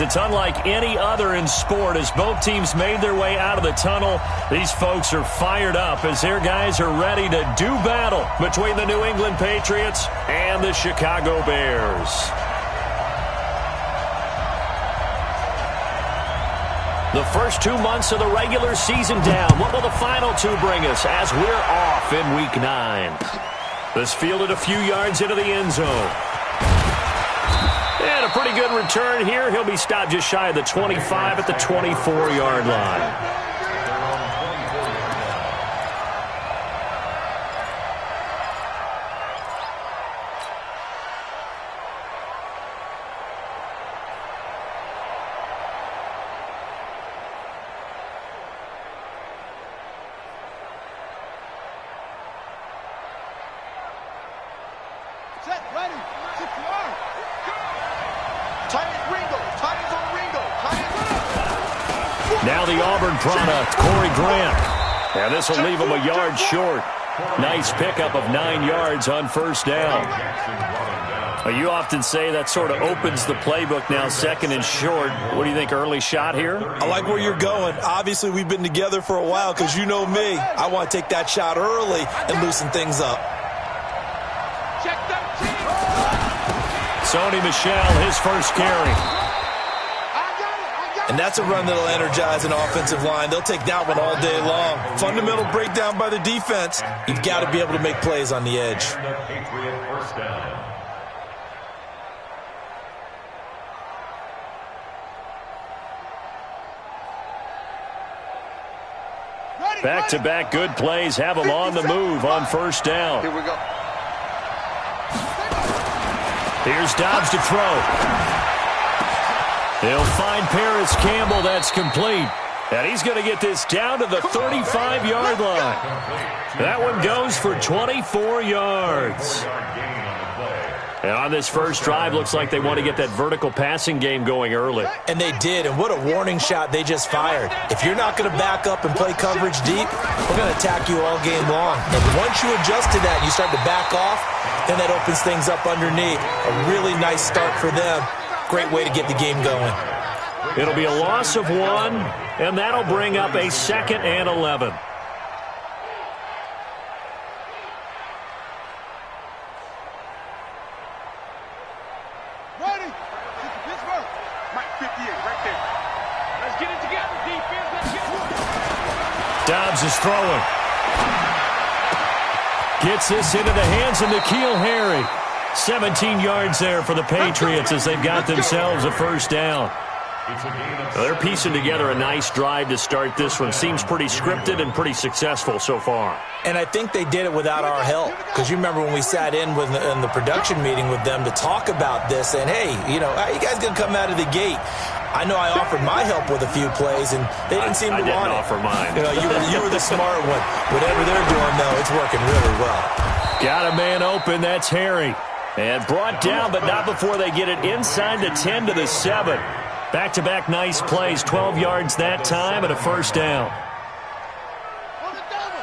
is it's unlike any other in sport. As both teams made their way out of the tunnel, these folks are fired up as their guys are ready to do battle between the New England Patriots and the Chicago Bears. The first 2 months of the regular season down. What will the final two bring us as we're off in Week 9? This fielded a few yards into the end zone. And a pretty good return here. He'll be stopped just shy of the 25 at the 24-yard line. Now the Auburn product, Corey Grant. And this will leave him a yard short. Nice pickup of 9 yards on first down. Well, you often say that sort of opens the playbook now, second and short. What do you think, early shot here? I like where you're going. Obviously, we've been together for a while because you know me. I want to take that shot early and loosen things up. Sony Michel, his first carry. And that's a run that'll energize an offensive line. They'll take that one all day long. Fundamental breakdown by the defense. You've got to be able to make plays on the edge. Back-to-back good plays have them on the move on first down. Here we go. Here's Dobbs to throw. He'll find Paris Campbell. That's complete. And he's going to get this down to the 35-yard line. That one goes for 24 yards. And on this first drive, looks like they want to get that vertical passing game going early. And they did, and what a warning shot they just fired. If you're not going to back up and play coverage deep, we're going to attack you all game long. And once you adjust to that and you start to back off, then that opens things up underneath. A really nice start for them. Great way to get the game going. It'll be a loss of 1, and that'll bring up a 2nd and 11. Ready? Pittsburgh. Mike 58 right there. Let's get it together, defense. Let's get it. Dobbs is throwing. Gets this into the hands of N'Keal Harry. 17 yards there for the Patriots as they've got themselves a first down. Well, they're piecing together a nice drive to start this one. Seems pretty scripted and pretty successful so far. And I think they did it without our help. Because you remember when we sat in the production meeting with them to talk about this, and hey, you know, how you guys going to come out of the gate? I know I offered my help with a few plays, and they didn't seem to want it. I didn't offer mine. You know, you were the smart one. Whatever they're doing, though, it's working really well. Got a man open. That's Harry. And brought down, but not before they get it inside the 10 to the 7. Back-to-back nice plays, 12 yards that time and a first down. On the double.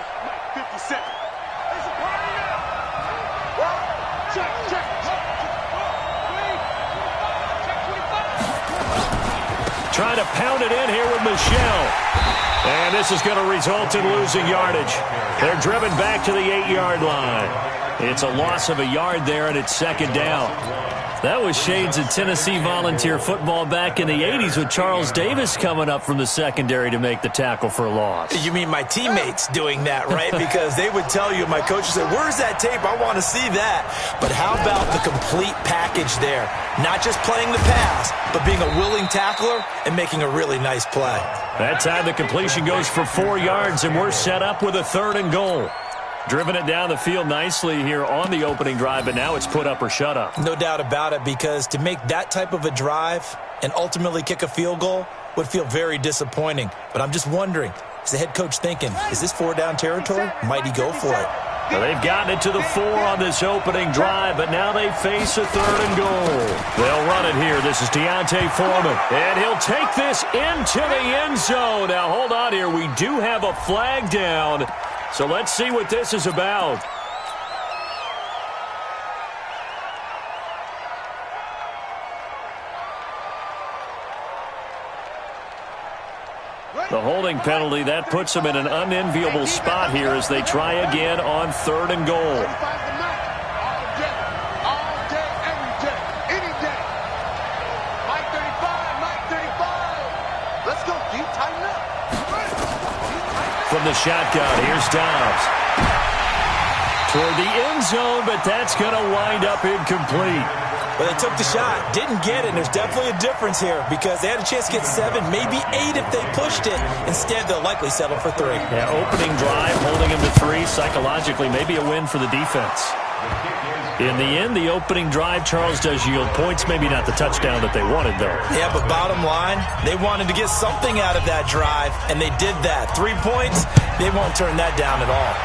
57. It's a party now. Check. Trying to pound it in here with Michel. And this is going to result in losing yardage. They're driven back to the 8-yard line. It's a loss of a yard there, and it's second down. That was shades of Tennessee Volunteer football back in the 80s with Charles Davis coming up from the secondary to make the tackle for a loss. You mean my teammates doing that, right? Because they would tell you, my coach would say, where's that tape? I want to see that. But how about the complete package there? Not just playing the pass, but being a willing tackler and making a really nice play. That time the completion goes for 4 yards, and we're set up with a 3rd and goal. Driven it down the field nicely here on the opening drive, but now it's put up or shut up. No doubt about it, because to make that type of a drive and ultimately kick a field goal would feel very disappointing. But I'm just wondering, is the head coach thinking, is this 4-down territory? Might he go for it? Well, they've gotten it to the 4 on this opening drive, but now they face a 3rd and goal. They'll run it here. This is Deontay Foreman, and he'll take this into the end zone. Now, hold on here. We do have a flag down. So let's see what this is about. The holding penalty, that puts them in an unenviable spot here as they try again on 3rd and goal. All day, every day, any day. Mike 35. Let's go, D. Tighten up. From the shotgun, here's Dobbs. Toward the end zone, but that's going to wind up incomplete. Well, they took the shot, didn't get it, and there's definitely a difference here because they had a chance to get 7, maybe 8 if they pushed it. Instead, they'll likely settle for 3. Yeah, opening drive, holding him to 3, psychologically, maybe a win for the defense. In the end, the opening drive, Charles, does yield points, maybe not the touchdown that they wanted, though. Yeah, but bottom line, they wanted to get something out of that drive, and they did that. 3 points, they won't turn that down at all.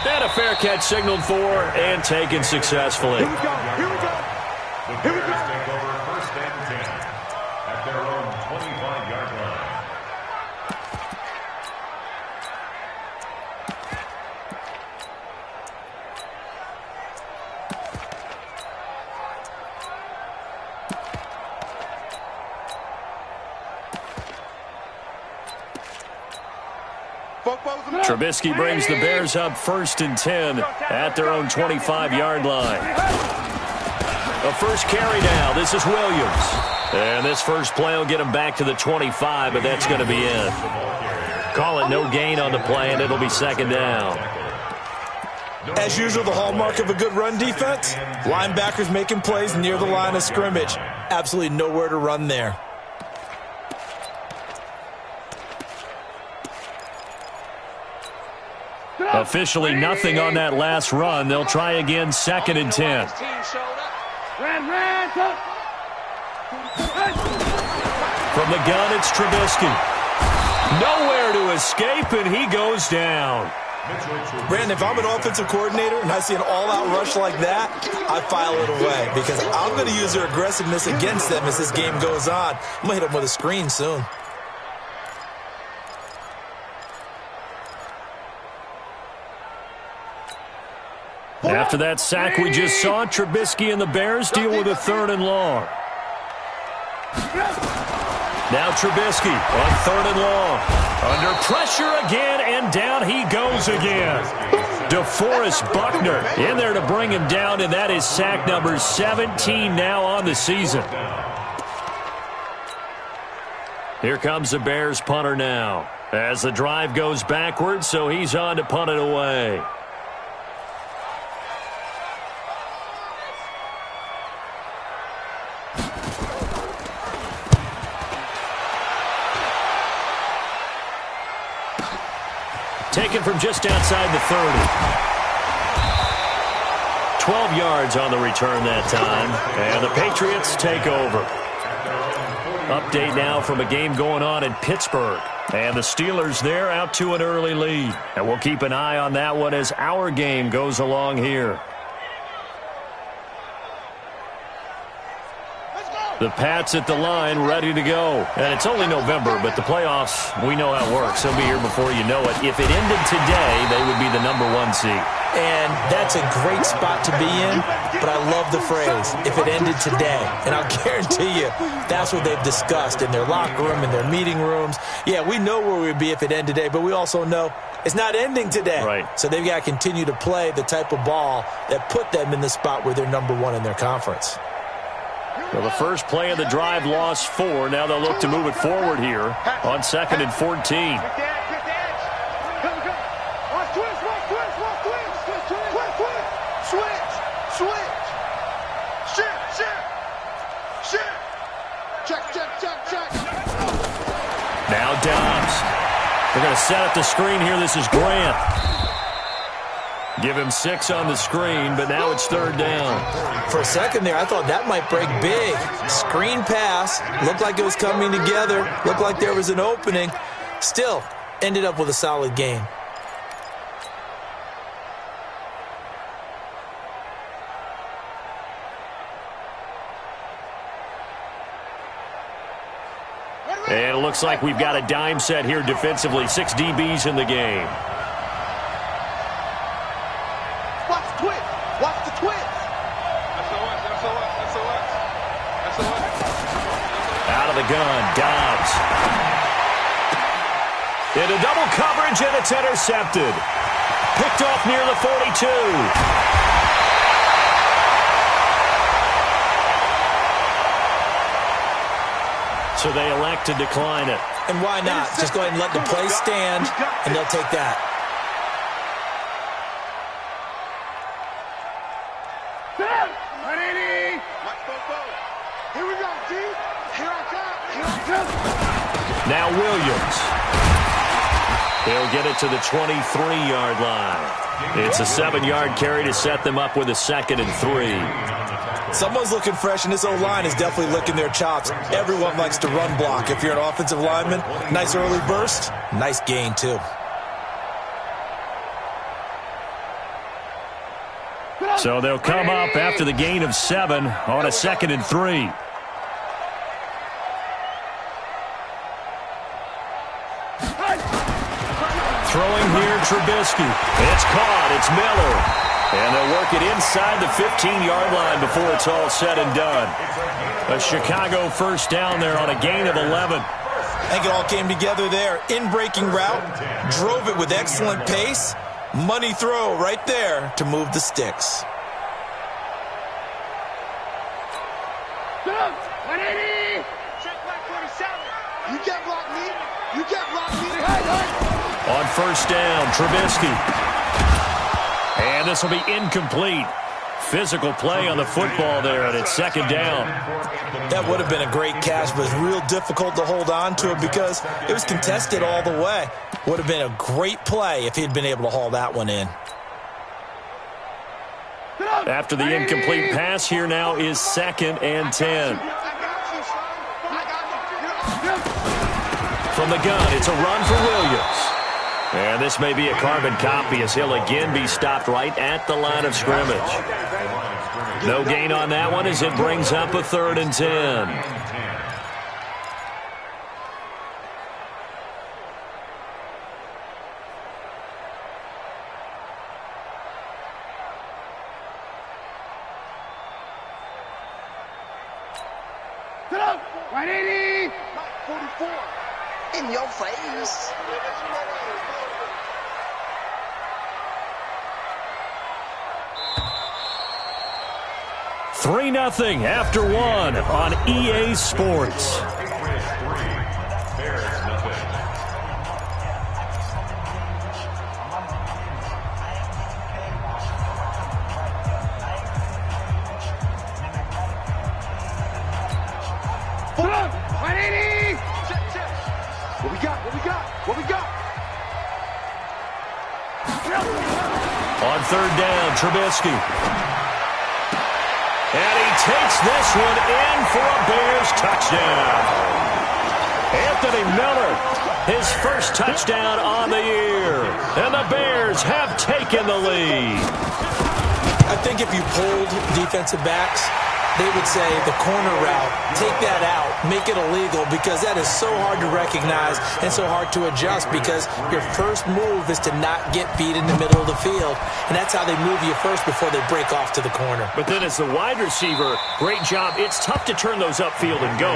And a fair catch signaled for and taken successfully. Here we go. Here we go. Take over 1st and 10 at their own 25-yard line. Trubisky brings the Bears up 1st and 10 at their own 25-yard line. The first carry now. This is Williams. And this first play will get him back to the 25, but that's going to be it. Call it no gain on the play, and it'll be 2nd down. As usual, the hallmark of a good run defense, linebackers making plays near the line of scrimmage. Absolutely nowhere to run there. Officially nothing on that last run. They'll try again 2nd and 10. From the gun, it's Trubisky. Nowhere to escape, and he goes down. Brandon, if I'm an offensive coordinator and I see an all-out rush like that, I file it away because I'm going to use their aggressiveness against them as this game goes on. I'm going to hit them with a screen soon. After that sack we just saw, Trubisky and the Bears deal with a 3rd and long. Now Trubisky on 3rd and long. Under pressure again, and down he goes again. DeForest Buckner in there to bring him down, and that is sack number 17 now on the season. Here comes the Bears punter now as the drive goes backwards, so he's on to punt it away. Taken from just outside the 30. 12 yards on the return that time. And the Patriots take over. Update now from a game going on in Pittsburgh. And the Steelers there out to an early lead. And we'll keep an eye on that one as our game goes along here. The Pats at the line, ready to go. And it's only November, but the playoffs, we know how it works. They'll be here before you know it. If it ended today, they would be the number 1 seed. And that's a great spot to be in, but I love the phrase, if it ended today. And I'll guarantee you, that's what they've discussed in their locker room, in their meeting rooms. Yeah, we know where we'd be if it ended today, but we also know it's not ending today. Right. So they've got to continue to play the type of ball that put them in the spot where they're number 1 in their conference. Well, the first play of the drive lost 4. Now they'll look to move it forward here on 2nd and 14. Now Dobbs. They're going to set up the screen here. This is Grant. Give him 6 on the screen, but now it's 3rd down. For a second there, I thought that might break big. Screen pass. Looked like it was coming together. Looked like there was an opening. Still, ended up with a solid game. And it looks like we've got a dime set here defensively. 6 DBs in the game. Watch the twist. Watch the twist. Out out of the gun. Dobbs. Into double coverage, and it's intercepted. Picked off near the 42. So they elect to decline it. And why not? Just go ahead and let the play stand, and they'll take that. Here we go, D. Here I come. Now Williams. He'll get it to the 23-yard line. It's a 7-yard carry to set them up with a 2nd and 3. Someone's looking fresh, and this O-line is definitely licking their chops. Everyone likes to run block. If you're an offensive lineman, nice early burst, nice gain, too. So they'll come up after the gain of 7 on a 2nd and 3. Throwing here, Trubisky. It's caught. It's Miller. And they'll work it inside the 15-yard line before it's all said and done. A Chicago first down there on a gain of 11. I think it all came together there. In-breaking route, drove it with excellent pace. Money throw right there to move the sticks. You get blocked me. You get blocked me. On first down, Trubisky. And this will be incomplete. Physical play on the football there, and it's 2nd down. That would have been a great catch, but it's real difficult to hold on to it because it was contested all the way. Would have been a great play if he'd been able to haul that one in. After the incomplete pass, here now is 2nd and 10. From the gun, it's a run for Williams. And this may be a carbon copy as he'll again be stopped right at the line of scrimmage. No gain on that one as it brings up a 3rd and 10. In your face. 3-0 after 1 on EA Sports. On 3rd down, Trubisky. And he takes this one in for a Bears touchdown. Anthony Miller, his first touchdown on the year. And the Bears have taken the lead. I think if you polled defensive backs, they would say the corner route, take that out, make it illegal, because that is so hard to recognize and so hard to adjust, because your first move is to not get beat in the middle of the field, and that's how they move you first before they break off to the corner. But then as the wide receiver, great job. It's tough to turn those upfield and go,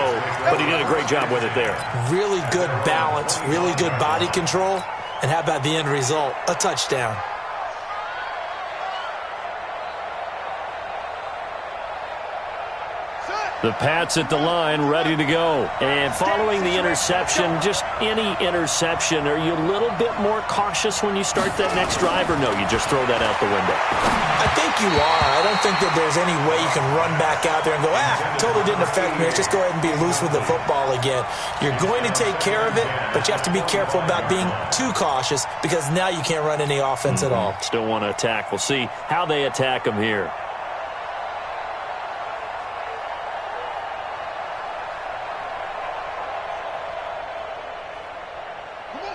but he did a great job with it there. Really good balance, really good body control, and how about the end result? A touchdown. The Pats at the line, ready to go. And following the interception, just any interception, are you a little bit more cautious when you start that next drive, or no, you just throw that out the window? I think you are. I don't think that there's any way you can run back out there and go, totally didn't affect me. Let's just go ahead and be loose with the football again. You're going to take care of it, but you have to be careful about being too cautious, because now you can't run any offense at all. Still want to attack. We'll see how they attack them here.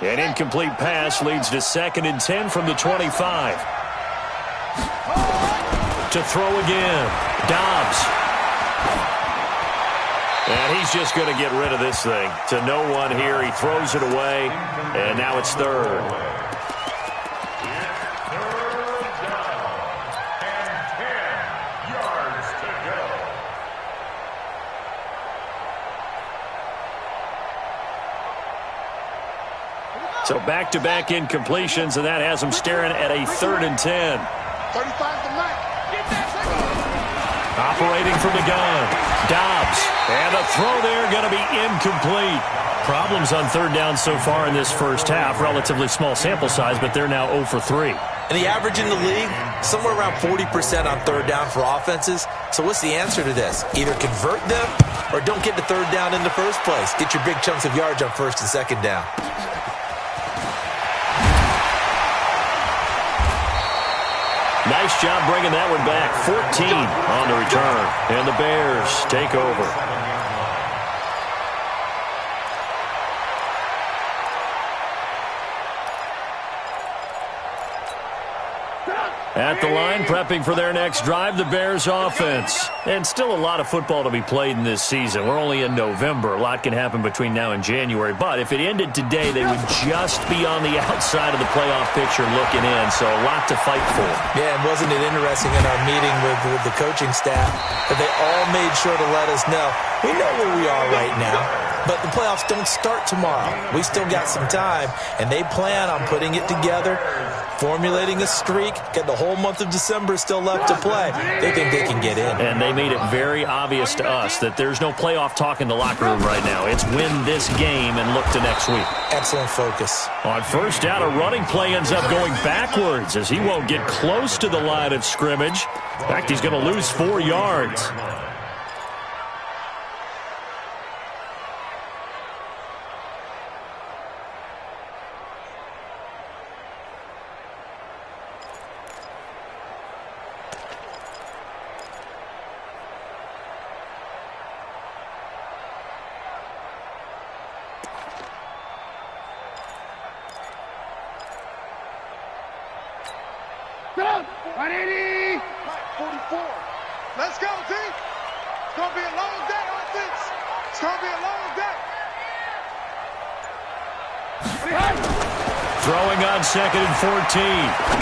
An incomplete pass leads to 2nd and 10 from the 25. To throw again. Dobbs. And he's just going to get rid of this thing. To no one here. He throws it away. And now it's 3rd. So back-to-back incompletions, and that has them staring at a 3rd and 10. 35 to Mike. Operating from the gun. Dobbs. And the throw there going to be incomplete. Problems on 3rd down so far in this first half. Relatively small sample size, but they're now 0 for 3. And the average in the league, somewhere around 40% on 3rd down for offenses. So what's the answer to this? Either convert them or don't get to 3rd down in the first place. Get your big chunks of yards on 1st and 2nd down. Nice job bringing that one back. 14 on the return. And the Bears take over. At the line, prepping for their next drive, the Bears offense. And still a lot of football to be played in this season. We're only in November. A lot can happen between now and January. But if it ended today, they would just be on the outside of the playoff picture looking in. So a lot to fight for. Yeah, and wasn't it interesting in our meeting with the coaching staff that they all made sure to let us know, we know where we are right now, but the playoffs don't start tomorrow. We still got some time, and they plan on putting it together, formulating a streak, get the whole month of December still left to play. They think they can get in. And they made it very obvious to us that there's no playoff talk in the locker room right now. It's win this game and look to next week. Excellent focus. On 1st down, a running play ends up going backwards as he won't get close to the line of scrimmage. In fact, he's going to lose 4 yards. Mike, 44. Let's go, D. It's going to be a long day, offense. It's going to be a long day. Throwing on 2nd and 14.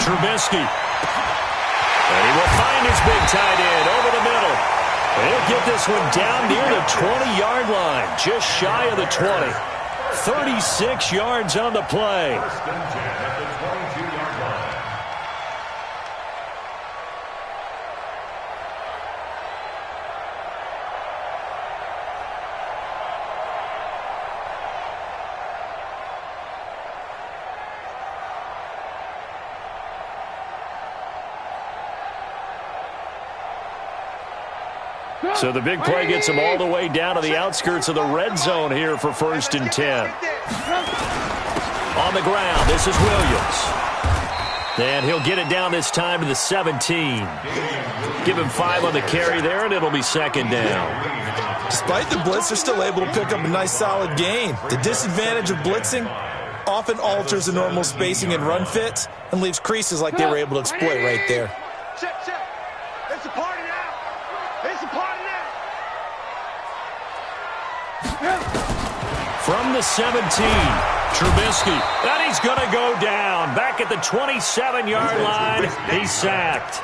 Trubisky. And he will find his big tight end over the middle. And he'll get this one down near the 20-yard line, just shy of the 20. 36 yards on the play. So the big play gets him all the way down to the outskirts of the red zone here for 1st and 10. On the ground, this is Williams. And he'll get it down this time to the 17. Give him 5 on the carry there, and it'll be 2nd down. Despite the blitz, they're still able to pick up a nice solid gain. The disadvantage of blitzing often alters the normal spacing and run fits and leaves creases like they were able to exploit right there. Check, check. It's a party now. It's a party now. From the 17, Trubisky. And he's going to go down. Back at the 27-yard line. He's sacked.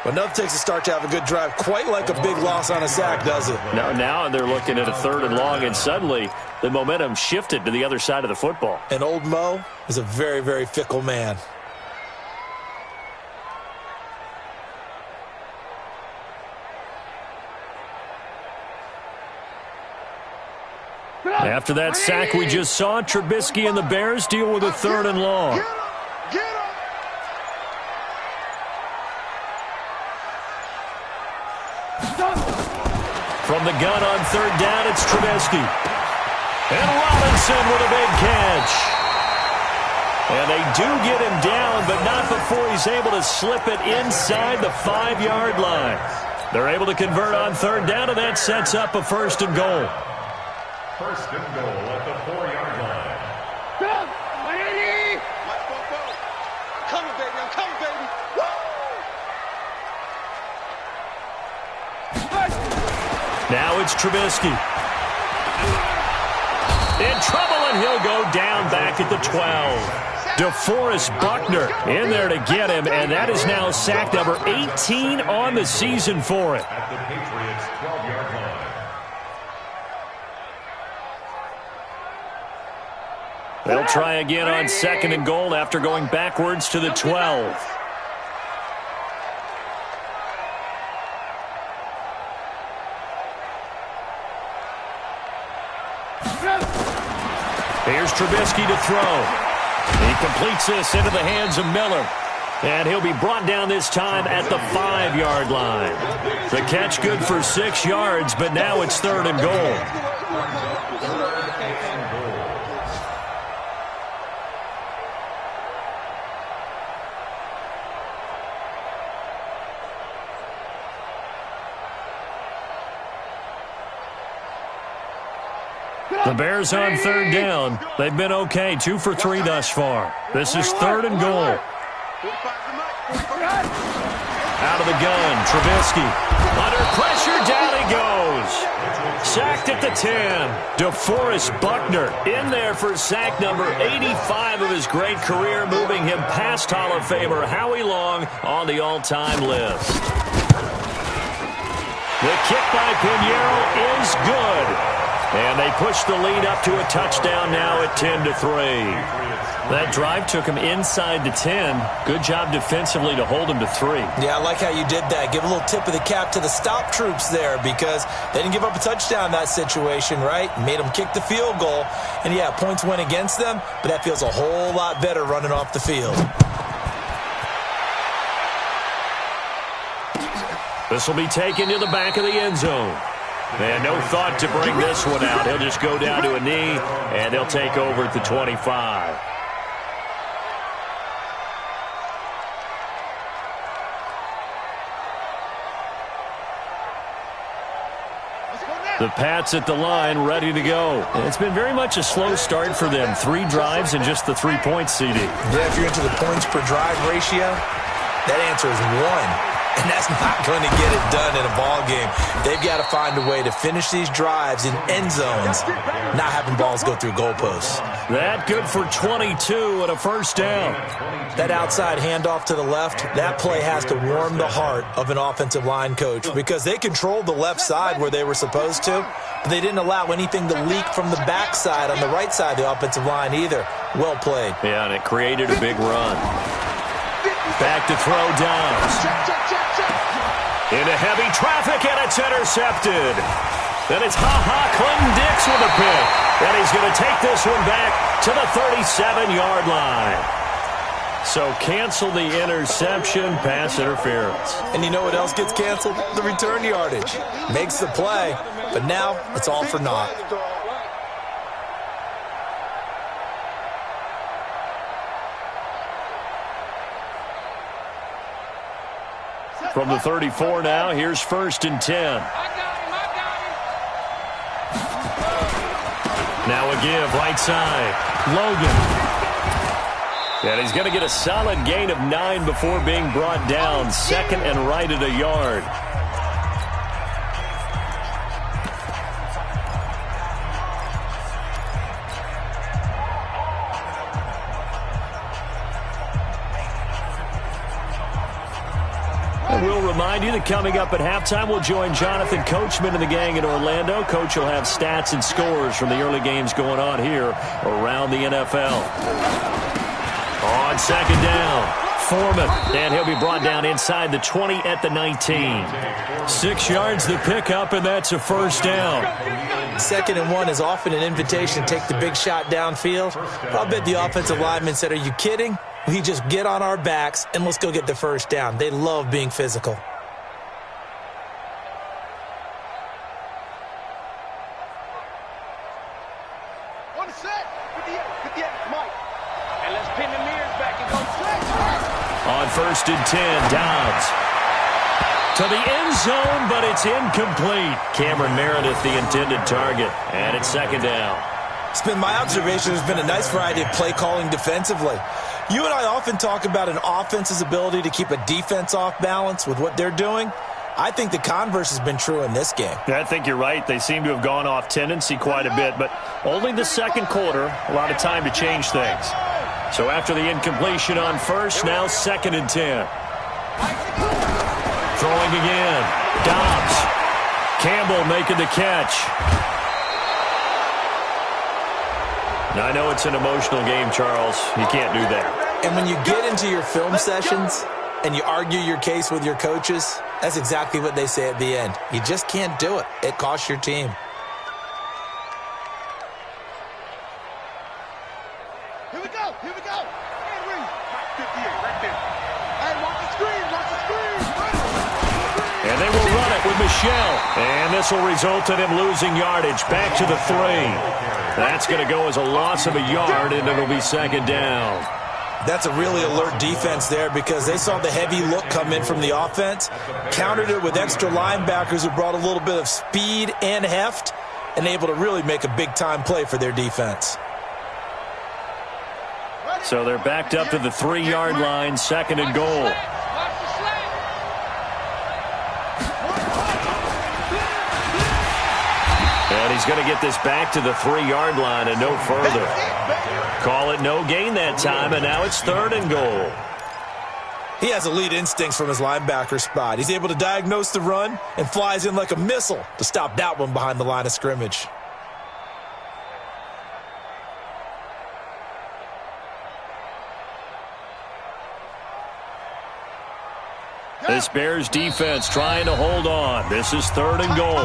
But enough takes a start to have a good drive. Quite like a big loss on a sack, does it? Now they're looking at a 3rd and long, and suddenly the momentum shifted to the other side of the football. And old Mo is a very, very fickle man. After that sack we just saw, Trubisky and the Bears deal with a 3rd and long. Get him. From the gun on 3rd down, it's Trubisky. And Robinson with a big catch. And they do get him down, but not before he's able to slip it inside the 5-yard line. They're able to convert on 3rd down, and that sets up a 1st and goal. 1st and goal at the 4-yard line. I'm coming, baby. I'm coming, baby. Now it's Trubisky. In trouble, and he'll go down back at the 12. DeForest Buckner in there to get him, and that is now sack number 18 on the season for it. At the Patriots' 12-yard line. They'll try again on 2nd and goal after going backwards to the 12. Here's Trubisky to throw. He completes this into the hands of Miller. And he'll be brought down this time at the 5-yard line. The catch good for 6 yards, but now it's 3rd and goal. The Bears on 3rd down. They've been okay, 2 for 3 thus far. This is 3rd and goal. Out of the gun, Trubisky. Under pressure, down he goes. Sacked at the 10. DeForest Buckner in there for sack number 85 of his great career, moving him past Hall of Famer Howie Long on the all-time list. The kick by Pinheiro is good. And they push the lead up to a touchdown now at 10-3. That drive took him inside the 10. Good job defensively to hold him to 3. Yeah, I like how you did that. Give a little tip of the cap to the stop troops there because they didn't give up a touchdown in that situation, right? Made them kick the field goal. And, yeah, points went against them, but that feels a whole lot better running off the field. This will be taken to the back of the end zone. And no thought to bring this one out. He'll just go down to a knee, and they'll take over at the 25. The Pats at the line, ready to go. It's been very much a slow start for them. 3 drives and just the 3 points, CD. Yeah, if you're into the points per drive ratio, that answer is 1. And that's not going to get it done in a ball game. They've got to find a way to finish these drives in end zones, not having balls go through goalposts. That good for 22 and a first down. That outside handoff to the left, that play has to warm the heart of an offensive line coach because they controlled the left side where they were supposed to, but they didn't allow anything to leak from the backside on the right side of the offensive line either. Well played. Yeah, and it created a big run. Back to throw Downs. Into heavy traffic, and it's intercepted. Then it's Clinton Dix with a pick. And he's going to take this one back to the 37-yard line. So cancel the interception, pass interference. And you know what else gets canceled? The return yardage. Makes the play, but now it's all for naught. From the 34 now, here's 1st and 10. Now a give, right side. Logan. And he's going to get a solid gain of 9 before being brought down. 2nd and right at a yard. We'll remind you that coming up at halftime, we'll join Jonathan Coachman and the gang in Orlando. Coach will have stats and scores from the early games going on here around the NFL. On 2nd down, Foreman, and he'll be brought down inside the 20 at the 19. 6 yards the pickup, and that's a first down. 2nd and 1 is often an invitation to take the big shot downfield. I'll bet the offensive lineman said, "Are you kidding? We just get on our backs and let's go get the first down." They love being physical. On the set. 58, Mike. And let's pin the mirrors back and go straight. On 1st and 10, Downs. To the end zone, but it's incomplete. Cameron Meredith, the intended target. And it's 2nd down. It's been my observation there's been a nice variety of play calling defensively. You and I often talk about an offense's ability to keep a defense off balance with what they're doing. I think the converse has been true in this game. I think you're right. They seem to have gone off tendency quite a bit, but only the 2nd quarter, a lot of time to change things. So after the incompletion on 1st, now 2nd and 10. Throwing again. Dobbs. Campbell making the catch. I know it's an emotional game, Charles. You can't do that. And when you get into your film sessions and you argue your case with your coaches, that's exactly what they say at the end. You just can't do it. It costs your team. Here we go. And ring. 58 right there. Hey, watch the screen. And they will run it with Michelle. And this will result in him losing yardage. Back to the 3. That's going to go as a loss of a yard, and it'll be second down. That's a really alert defense there because they saw the heavy look come in from the offense, countered it with extra linebackers who brought a little bit of speed and heft, and able to really make a big-time play for their defense. So they're backed up to the 3-yard line, second and goal. And he's going to get this back to the 3-yard line and no further. Call it no gain that time, and now it's third and goal. He has elite instincts from his linebacker spot. He's able to diagnose the run and flies in like a missile to stop that one behind the line of scrimmage. This Bears defense trying to hold on. This is third and goal.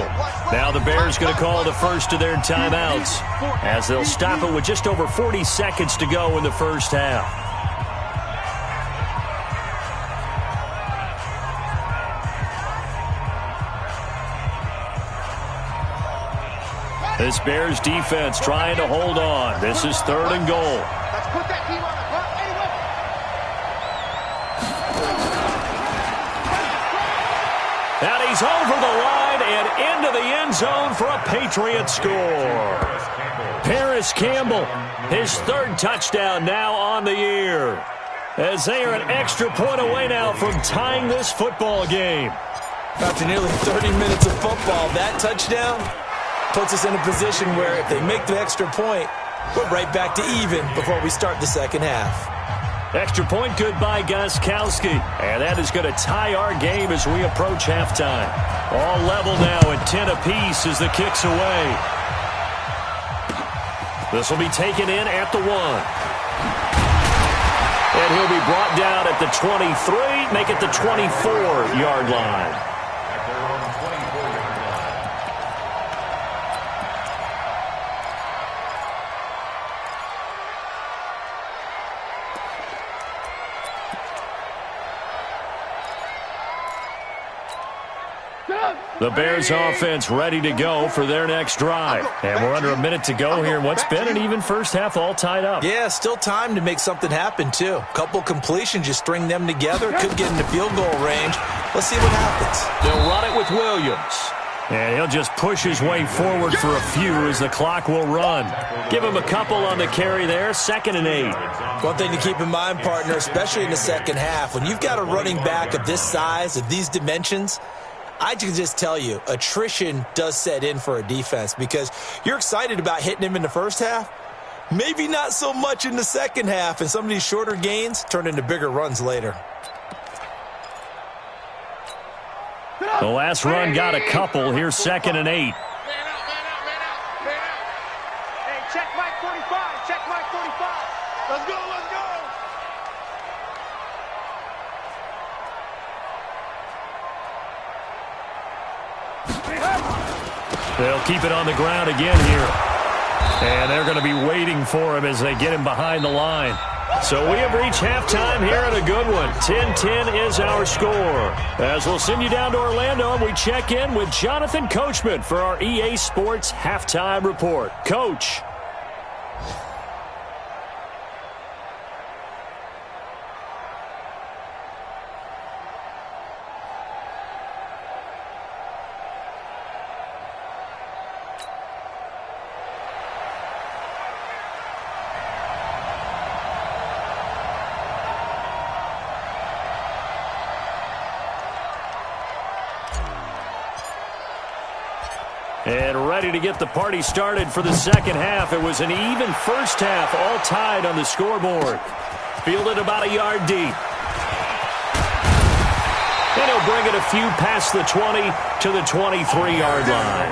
Now the Bears going to call the first of their timeouts as they'll stop it with just over 40 seconds to go in the first half. This Bears defense trying to hold on. This is third and goal. Let's put that team on the clock. And he's over the line and into the end zone for a Patriot score. Paris Campbell, his third touchdown now on the year. As they are an extra point away now from tying this football game. After nearly 30 minutes of football, that touchdown puts us in a position where if they make the extra point, we're right back to even before we start the second half. Extra point good by Gostkowski. And that is going to tie our game as we approach halftime. All level now at 10 apiece as the kick's away. This will be taken in at the 1. And he'll be brought down at the 23, make it the 24-yard line. The Bears offense ready to go for their next drive. And we're under a minute to go here in what's been an even first half, all tied up. Yeah, still time to make something happen, too. Couple completions, you string them together, could get into field goal range. Let's see what happens. They'll run it with Williams. And he'll just push his way forward for a few as the clock will run. Give him a couple on the carry there, 2nd and 8. One thing to keep in mind, partner, especially in the second half, when you've got a running back of this size, of these dimensions, I can just tell you, attrition does set in for a defense because you're excited about hitting him in the first half. Maybe not so much in the second half, and some of these shorter gains turn into bigger runs later. The last run got a couple. Here's 2nd and 8. Man out. Hey, check Mike 45. Check Mike 45. Let's go. They'll keep it on the ground again here. And they're going to be waiting for him as they get him behind the line. So we have reached halftime here at a good one. 10-10 is our score. As we'll send you down to Orlando, and we check in with Jonathan Coachman for our EA Sports Halftime Report. Coach. And ready to get the party started for the second half. It was an even first half, all tied on the scoreboard. Fielded about a yard deep. And he'll bring it a few past the 20 to the 23-yard line.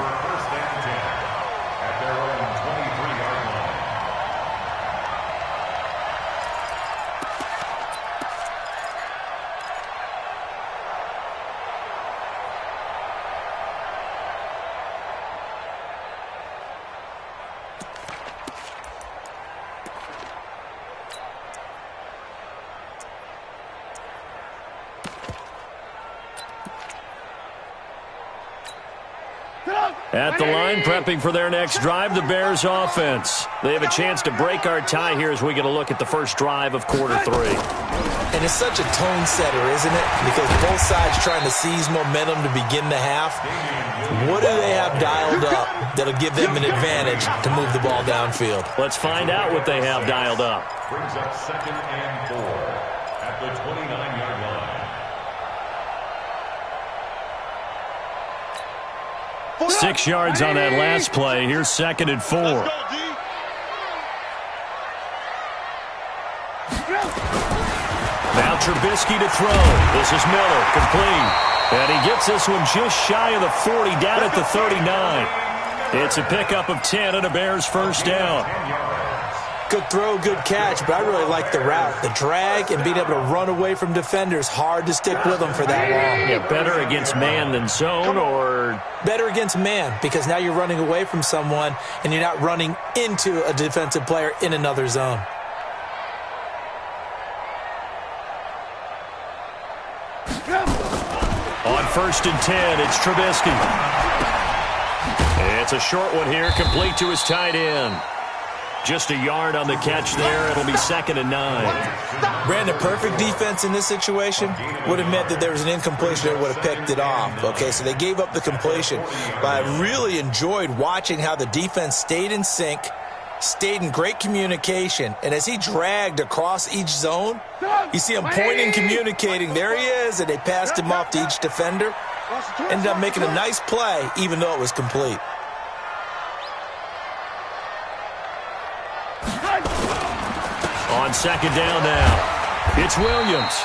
At the line, prepping for their next drive, the Bears offense. They have a chance to break our tie here as we get a look at the first drive of quarter 3. And it's such a tone setter, isn't it? Because both sides trying to seize momentum to begin the half. What do they have dialed up that'll give them an advantage to move the ball downfield? Let's find out what they have dialed up. Brings up 2nd and 4 at the 29-yard line. 6 yards on that last play. Here's 2nd and 4. Now Trubisky to throw. This is Miller, complete. And he gets this one just shy of the 40, down at the 39. It's a pickup of 10 and a Bears first down. Good throw, good catch, but I really like the route. The drag and being able to run away from defenders, hard to stick with them for that long. Yeah, better against man than zone, or? Better against man, because now you're running away from someone and you're not running into a defensive player in another zone. On 1st and 10, it's Trubisky. It's a short one here, complete to his tight end. Just a yard on the catch there. It'll be 2nd and 9. Brandon, perfect defense in this situation would have meant that there was an incompletion that would have picked it off. Okay, so they gave up the completion. But I really enjoyed watching how the defense stayed in sync, stayed in great communication, and as he dragged across each zone, you see him pointing, communicating. There he is, and they passed him off to each defender. Ended up making a nice play, even though it was complete. On 2nd down now, it's Williams.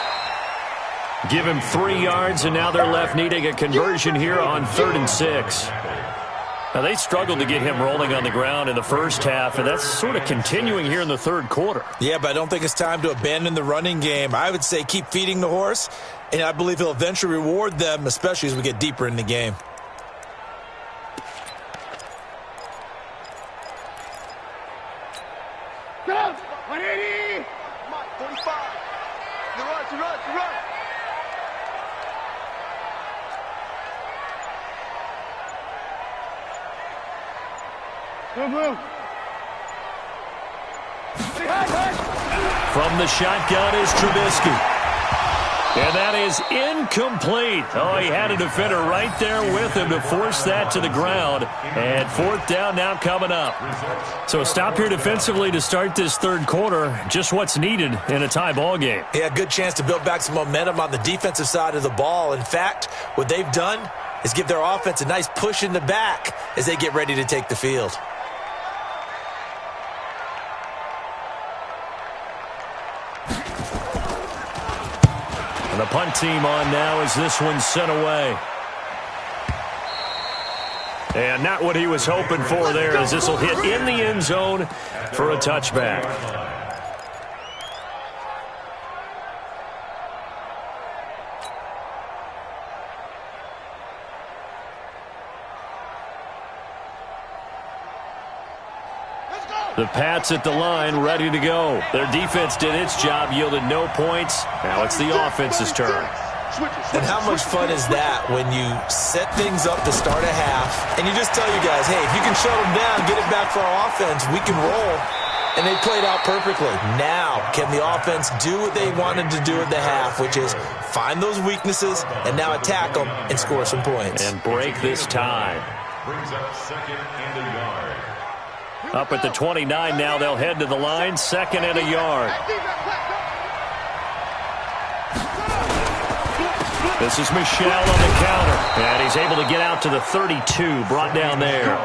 Give him 3 yards, and now they're left needing a conversion here on 3rd and 6. Now, they struggled to get him rolling on the ground in the first half, and that's sort of continuing here in the 3rd quarter. Yeah, but I don't think it's time to abandon the running game. I would say keep feeding the horse, and I believe he'll eventually reward them, especially as we get deeper in the game. Go! 180! 45. To run. Move. From the shotgun is Trubisky. And that is incomplete. Oh, he had a defender right there with him to force that to the ground. And 4th down now coming up. So a stop here defensively to start this 3rd quarter. Just what's needed in a tie ball game. Yeah, good chance to build back some momentum on the defensive side of the ball. In fact, what they've done is give their offense a nice push in the back as they get ready to take the field. The punt team on now as this one's sent away. And not what he was hoping for there, as this will hit in the end zone for a touchback. The Pats at the line, ready to go. Their defense did its job, yielded no points. Now it's the offense's turn. And how much fun is that when you set things up to start a half, and you just tell you guys, hey, if you can shut them down, get it back for our offense, we can roll. And they played out perfectly. Now, can the offense do what they wanted to do at the half, which is find those weaknesses and now attack them and score some points. And break this tie. Brings up 2nd and a yard. Up at the 29 now, they'll head to the line, 2nd and a yard. This is Michelle on the counter, and he's able to get out to the 32, brought down there.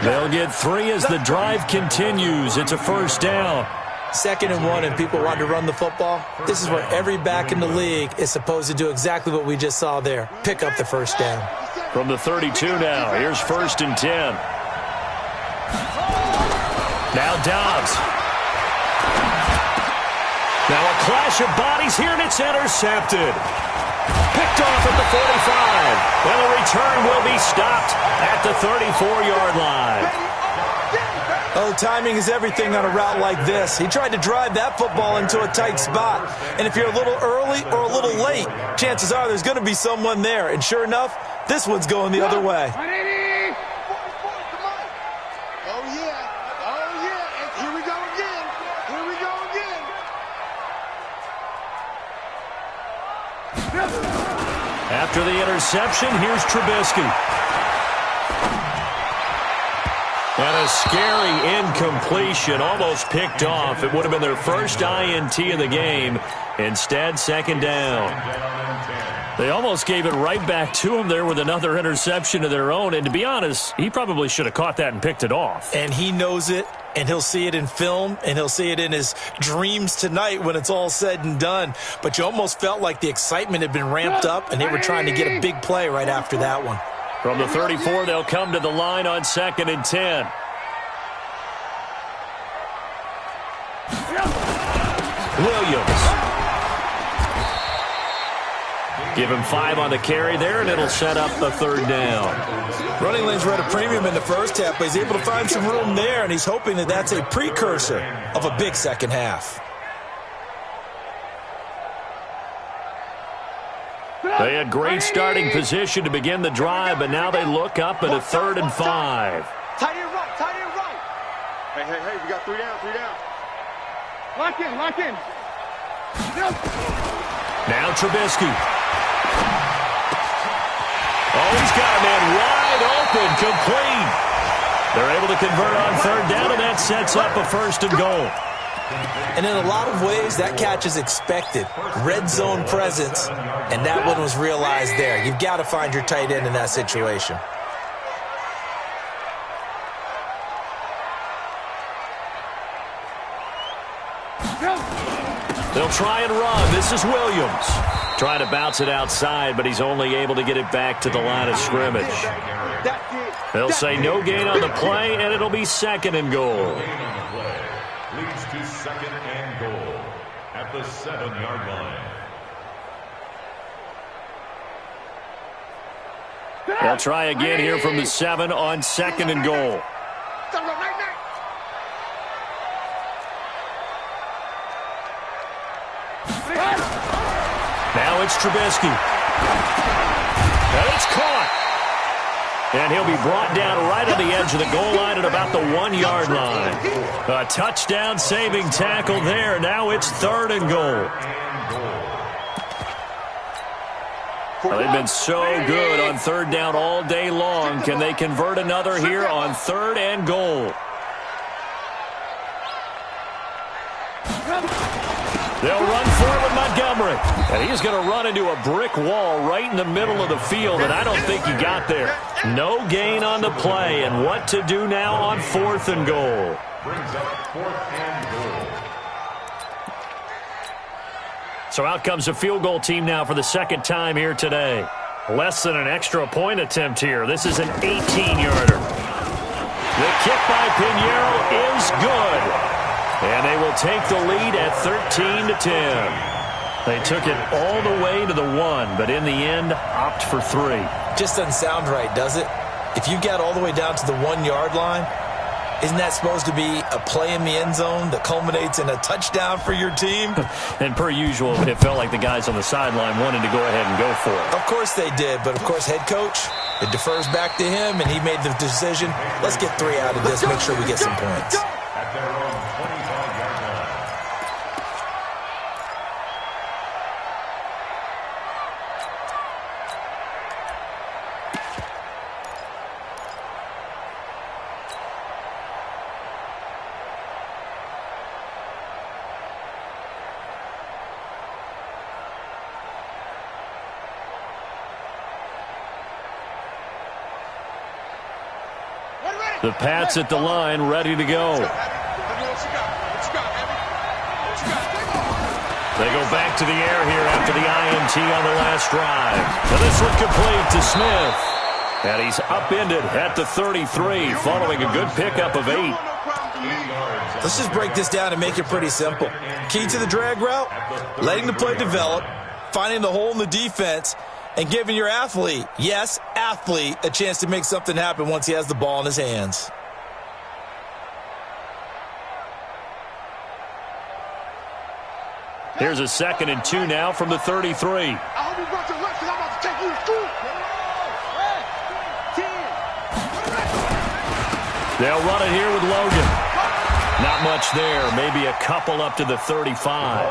They'll get 3 as the drive continues. It's a 1st down. 2nd and 1, and people want to run the football. This is where every back in the league is supposed to do exactly what we just saw there. Pick up the 1st down. From the 32 now, here's 1st and 10. Now Dobbs. Now a clash of bodies here, and it's intercepted. Picked off at the 45. And the return will be stopped at the 34-yard line. Oh, timing is everything on a route like this. He tried to drive that football into a tight spot. And if you're a little early or a little late, chances are there's going to be someone there. And sure enough, this one's going the other way. After the interception, here's Trubisky. And a scary incompletion, almost picked off. It would have been their first INT of the game. Instead, second down. They almost gave it right back to him there with another interception of their own. And to be honest, he probably should have caught that and picked it off. And he knows it, and he'll see it in film, and he'll see it in his dreams tonight when it's all said and done. But you almost felt like the excitement had been ramped up, and they were trying to get a big play right after that one. From the 34, they'll come to the line on 2nd and 10. Williams. Give him 5 on the carry there, and it'll set up the third down. Running lanes were at a premium in the first half, but he's able to find some room there, and he's hoping that that's a precursor of a big second half. They had great starting position to begin the drive, but now they look up at a 3rd and 5. Tight end right, tight end right. Hey, we got 3 down, 3 down. Lock in, lock in. Now Trubisky. Oh, he's got a man wide open, complete. They're able to convert on 3rd down, and that sets up a 1st and goal. And in a lot of ways, that catch is expected. Red zone presence, and that one was realized there. You've got to find your tight end in that situation. They'll try and run. This is Williams. Trying to bounce it outside, but he's only able to get it back to the line of scrimmage. They'll say no gain on the play, and it'll be 2nd and goal. Leads to 2nd and goal at the 7-yard line. They'll try again here from the 7 on 2nd and goal. Now it's Trubisky. And it's caught. And he'll be brought down right on the edge of the goal line at about the 1-yard line. A touchdown-saving tackle there. Now it's 3rd and goal. Well, they've been so good on 3rd down all day long. Can they convert another here on 3rd and goal? They'll run for it with Montgomery. And he's going to run into a brick wall right in the middle of the field, and I don't think he got there. No gain on the play, and what to do now on 4th and goal. Brings up 4th and goal. So out comes a field goal team now for the 2nd time here today. Less than an extra point attempt here. This is an 18-yarder. The kick by Pinheiro is good. And they will take the lead at 13-10. They took it all the way to the 1, but in the end, opt for 3. Just doesn't sound right, does it? If you got all the way down to the 1-yard line, isn't that supposed to be a play in the end zone that culminates in a touchdown for your team? And per usual, it felt like the guys on the sideline wanted to go ahead and go for it. Of course they did, but of course head coach, it defers back to him, and he made the decision, let's get 3 out of this, make sure we get some points. At their own 25-yard line. The Pats at the line, ready to go. They go back to the air here after the INT on the last drive. And this one complete to Smith. And he's upended at the 33, following a good pickup of 8. Let's just break this down and make it pretty simple. Key to the drag route, letting the play develop, finding the hole in the defense, and giving your athlete, yes, athlete, a chance to make something happen once he has the ball in his hands. Here's a 2nd and 2 now from the 33. I hope you brought your left because I'm about to take you to school. They'll run it here with Logan. Not much there. Maybe a couple up to the 35.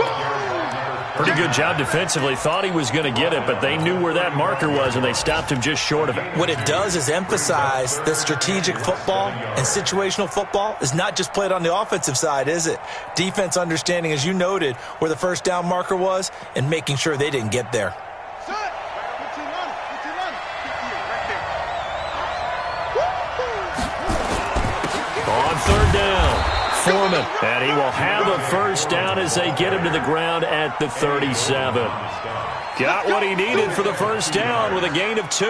Pretty good job defensively. Thought he was going to get it, but they knew where that marker was, and they stopped him just short of it. What it does is emphasize that strategic football and situational football is not just played on the offensive side, is it? Defense understanding, as you noted, where the first down marker was and making sure they didn't get there. On third down, Foreman, and he will have a first down as they get him to the ground at the 37. Got what he needed for the first down with a gain of 2.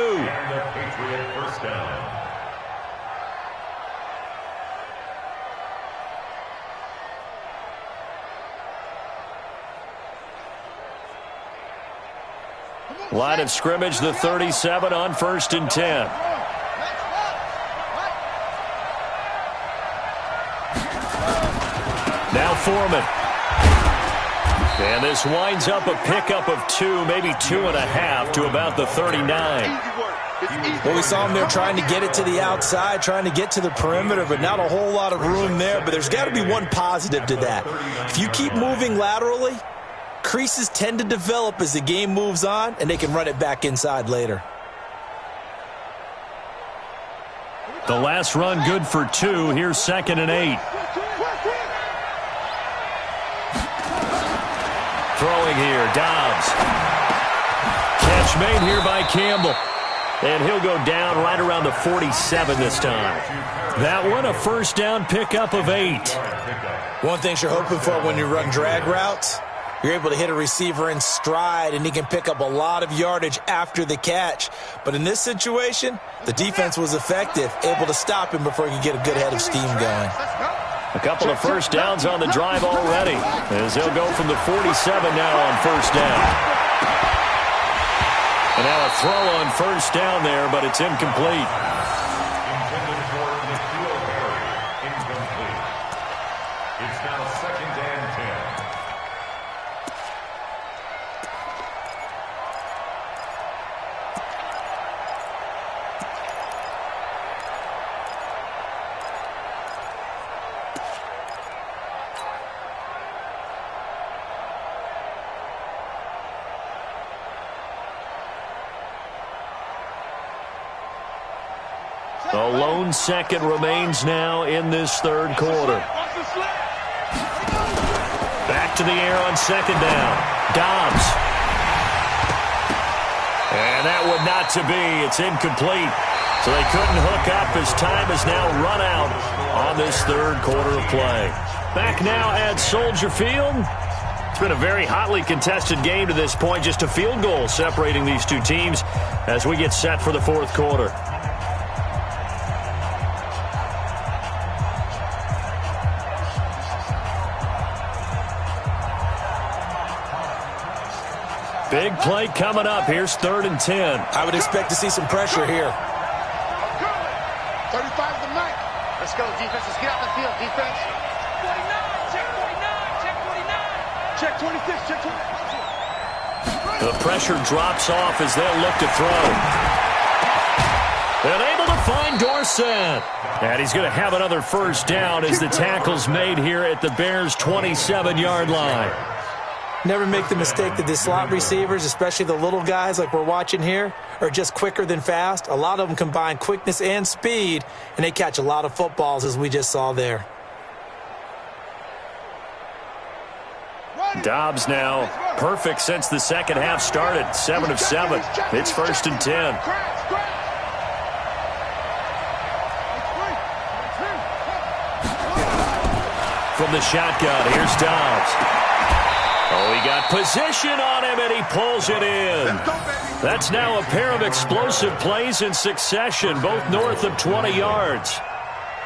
Line of scrimmage, the 37 on 1st and 10. Now Foreman. And this winds up a pickup of 2, maybe 2.5 to about the 39. Well, we saw him there trying to get it to the outside, trying to get to the perimeter, but not a whole lot of room there. But there's got to be one positive to that. If you keep moving laterally, creases tend to develop as the game moves on, and they can run it back inside later. The last run good for 2. Here's 2nd and 8. Throwing here, Dobbs. Catch made here by Campbell. And he'll go down right around the 47 this time. That one, a first down pickup of 8. One thing you're hoping for when you run drag routes, you're able to hit a receiver in stride, and he can pick up a lot of yardage after the catch. But in this situation, the defense was effective, able to stop him before he could get a good head of steam going. A couple of first downs on the drive already, as they'll go from the 47 now on first down. And now a throw on first down there, but it's incomplete. Intended for Nikhil Harry. Incomplete. It's now 2nd and 10. The lone second remains now in this third quarter. Back to the air on 2nd down. Dobbs. And that would not to be. It's incomplete. So they couldn't hook up as time has now run out on this third quarter of play. Back now at Soldier Field. It's been a very hotly contested game to this point. Just a field goal separating these two teams as we get set for the fourth quarter. Big play coming up. Here's 3rd and 10. I would expect to see some pressure here. 35 to Mike. Let's go, defense. Let's get out the field, defense. 49, check 49, check 49. Check 26, check 26. The pressure drops off as they'll look to throw. And able to find Dorsett. And he's going to have another first down as the tackle's made here at the Bears' 27-yard line. Never make the mistake that the slot receivers, especially the little guys like we're watching here, are just quicker than fast. A lot of them combine quickness and speed, and they catch a lot of footballs, as we just saw there. Dobbs now perfect since the second half started. 7 of 7. It's 1st and 10. From the shotgun, here's Dobbs. Oh, he got position on him, and he pulls it in. That's now a pair of explosive plays in succession, both north of 20 yards.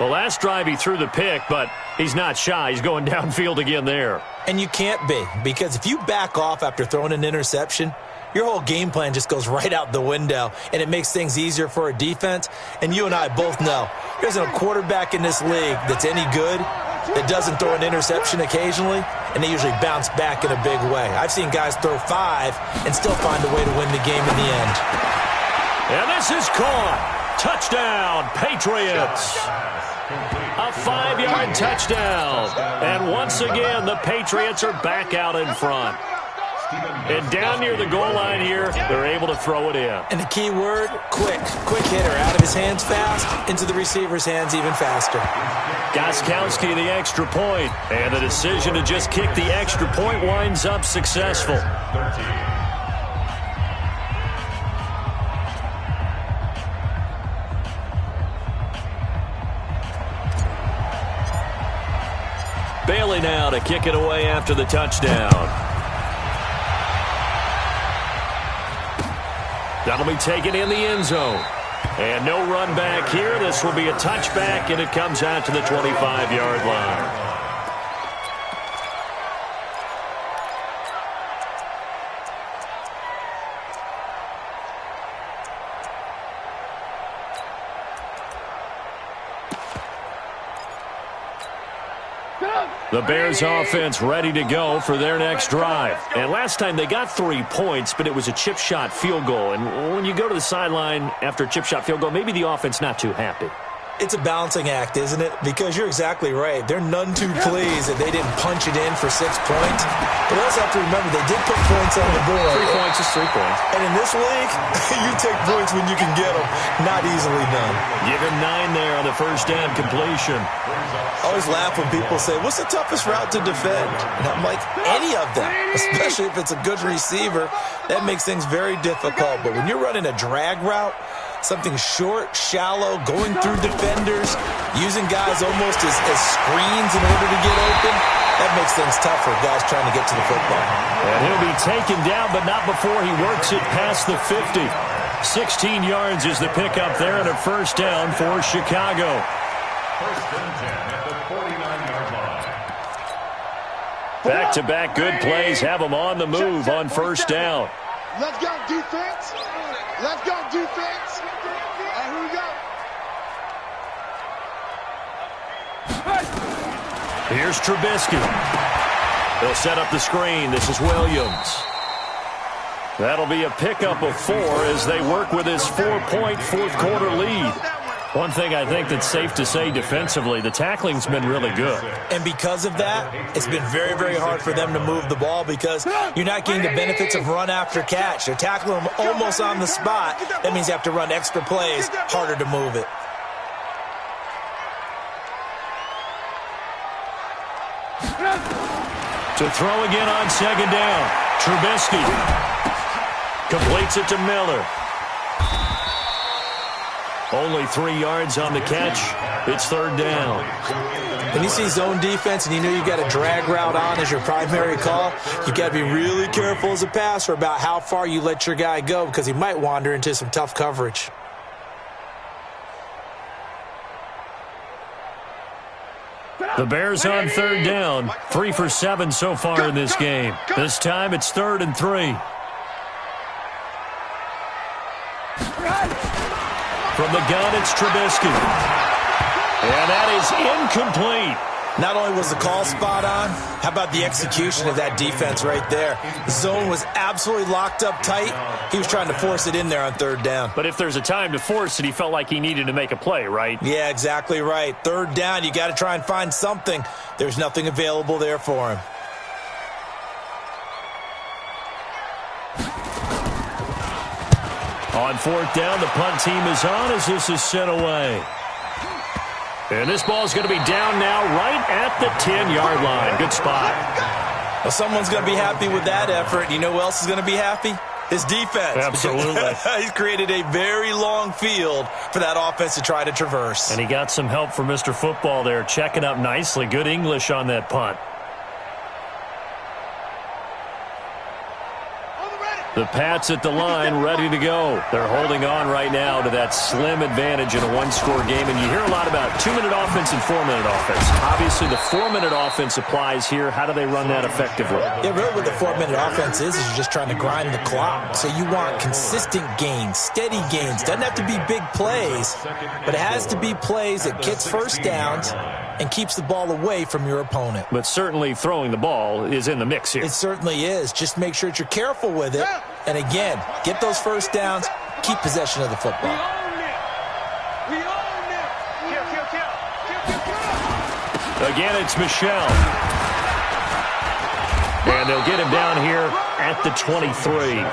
The last drive he threw the pick, but he's not shy. He's going downfield again there. And you can't be, because if you back off after throwing an interception, your whole game plan just goes right out the window, and it makes things easier for a defense. And you and I both know there isn't a quarterback in this league that's any good that doesn't throw an interception occasionally, and they usually bounce back in a big way. I've seen guys throw 5 and still find a way to win the game in the end. And this is caught. Touchdown, Patriots. A 5-yard touchdown. And once again, the Patriots are back out in front. And down near the goal line here, they're able to throw it in. And the key word, quick. Quick hitter. Out of his hands fast, into the receiver's hands even faster. Gostkowski the extra point. And the decision to just kick the extra point winds up successful. Bailey now to kick it away after the touchdown. That'll be taken in the end zone. And no run back here. This will be a touchback, and it comes out to the 25-yard line. The Bears offense ready to go for their next drive. And last time they got 3 points, but it was a chip shot field goal. And when you go to the sideline after a chip shot field goal, maybe the offense not too happy. It's a balancing act, isn't it? Because you're exactly right. They're none too pleased that they didn't punch it in for 6 points. But also have to remember, they did put points on the board. 3 points is 3 points. And in this league, you take points when you can get them. Not easily done. Give him 9 there on the first down completion. I always laugh when people say, what's the toughest route to defend? And I'm like, any of them, especially if it's a good receiver. That makes things very difficult. But when you're running a drag route, something short, shallow, going through defenders, using guys almost as screens in order to get open, that makes things tough for guys trying to get to the football. And he'll be taken down, but not before he works it past the 50. 16 yards is the pickup there, and a first down for Chicago. First and 10 at the 49-yard line. Back-to-back good plays have them on the move on first down. Let's go, defense. Let's go, defense. And here we go. Here's Trubisky. They'll set up the screen. This is Williams. That'll be a pickup of 4 as they work with his 4-point fourth-quarter lead. One thing I think that's safe to say defensively, the tackling's been really good. And because of that, it's been very, very hard for them to move the ball because you're not getting the benefits of run after catch. They're tackling them almost on the spot. That means you have to run extra plays, harder to move it. To throw again on second down. Trubisky completes it to Miller. Only 3 yards on the catch. It's third down. When you see zone defense and you know you've got a drag route on as your primary call, you've got to be really careful as a passer about how far you let your guy go because he might wander into some tough coverage. The Bears on third down. 3 for 7 so far in this game. This time it's 3rd and 3. From the gun, it's Trubisky. And that is incomplete. Not only was the call spot on, how about the execution of that defense right there? The zone was absolutely locked up tight. He was trying to force it in there on third down. But if there's a time to force it, he felt like he needed to make a play, right? Yeah, exactly right. Third down, you got to try and find something. There's nothing available there for him. On fourth down, the punt team is on as this is sent away. And this ball is going to be down now right at the 10-yard line. Good spot. Well, someone's going to be happy with that effort. You know who else is going to be happy? His defense. Absolutely. He's created a very long field for that offense to try to traverse. And he got some help from Mr. Football there, checking up nicely. Good English on that punt. The Pats at the line, ready to go. They're holding on right now to that slim advantage in a one-score game. And you hear a lot about 2-minute offense and 4-minute offense. Obviously, the 4-minute offense applies here. How do they run that effectively? Yeah, really what the 4-minute offense is you're just trying to grind the clock. So you want consistent gains, steady gains. Doesn't have to be big plays, but it has to be plays that gets first downs and keeps the ball away from your opponent. But certainly throwing the ball is in the mix here. It certainly is. Just make sure that you're careful with it. And again, get those first downs, keep possession of the football. We own it. Again, it's Michelle. And they'll get him down here at the 23.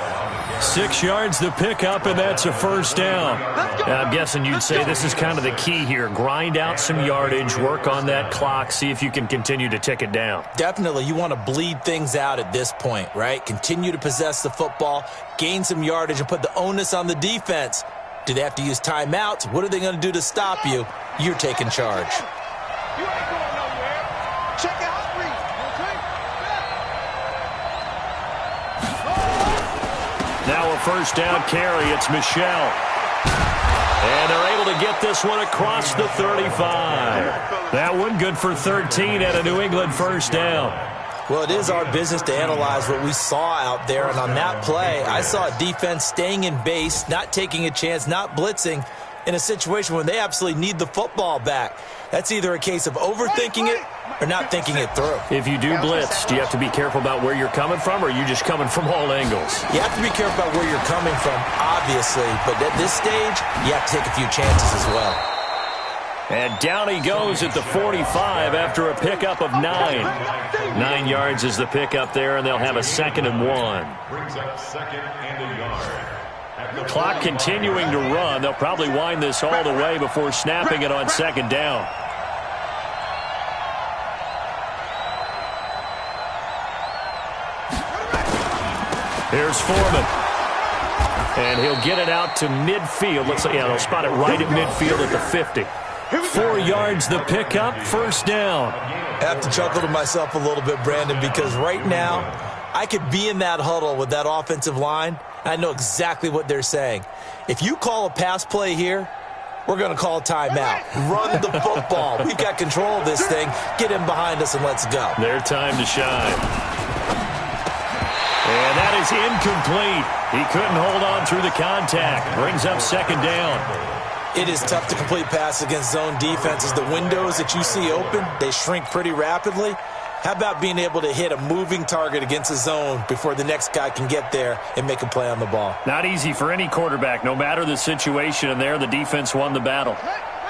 6 yards the pickup, and that's a first down. I'm guessing you'd say this is kind of the key here. Grind out some yardage, work on that clock, see if you can continue to tick it down. Definitely. You want to bleed things out at this point, right? Continue to possess the football, gain some yardage, and put the onus on the defense. Do they have to use timeouts? What are they going to do to stop you? You're taking charge. You ain't going nowhere. Check out read. Now a first down carry. It's Michelle. And they're able to get this one across the 35. That one good for 13 at a New England first down. Well, it is our business to analyze what we saw out there. And on that play, I saw a defense staying in base, not taking a chance, not blitzing in a situation when they absolutely need the football back. That's either a case of overthinking it or not thinking it through. If you do blitz, do you have to be careful about where you're coming from, or are you just coming from all angles? You have to be careful about where you're coming from, obviously. But at this stage, you have to take a few chances as well. And down he goes at the 45 after a pickup of 9. 9 yards is the pickup there, and they'll have a 2nd and 1. Brings up 2nd and a yard. Clock continuing to run. They'll probably wind this all the way before snapping it on 2nd down. Here's Foreman. And he'll get it out to midfield. Looks like, yeah, they'll spot it right at midfield at the 50. 4 yards the pickup, first down. I have to chuckle to myself a little bit, Brandon, because right now I could be in that huddle with that offensive line. I know exactly what they're saying. If you call a pass play here, we're going to call a timeout. Run the football. We've got control of this thing. Get him behind us and let's go. Their time to shine. And that is incomplete. He couldn't hold on through the contact. Brings up 2nd down. It is tough to complete passes against zone defenses. The windows that you see open, they shrink pretty rapidly. How about being able to hit a moving target against a zone before the next guy can get there and make a play on the ball? Not easy for any quarterback, no matter the situation. And there, the defense won the battle.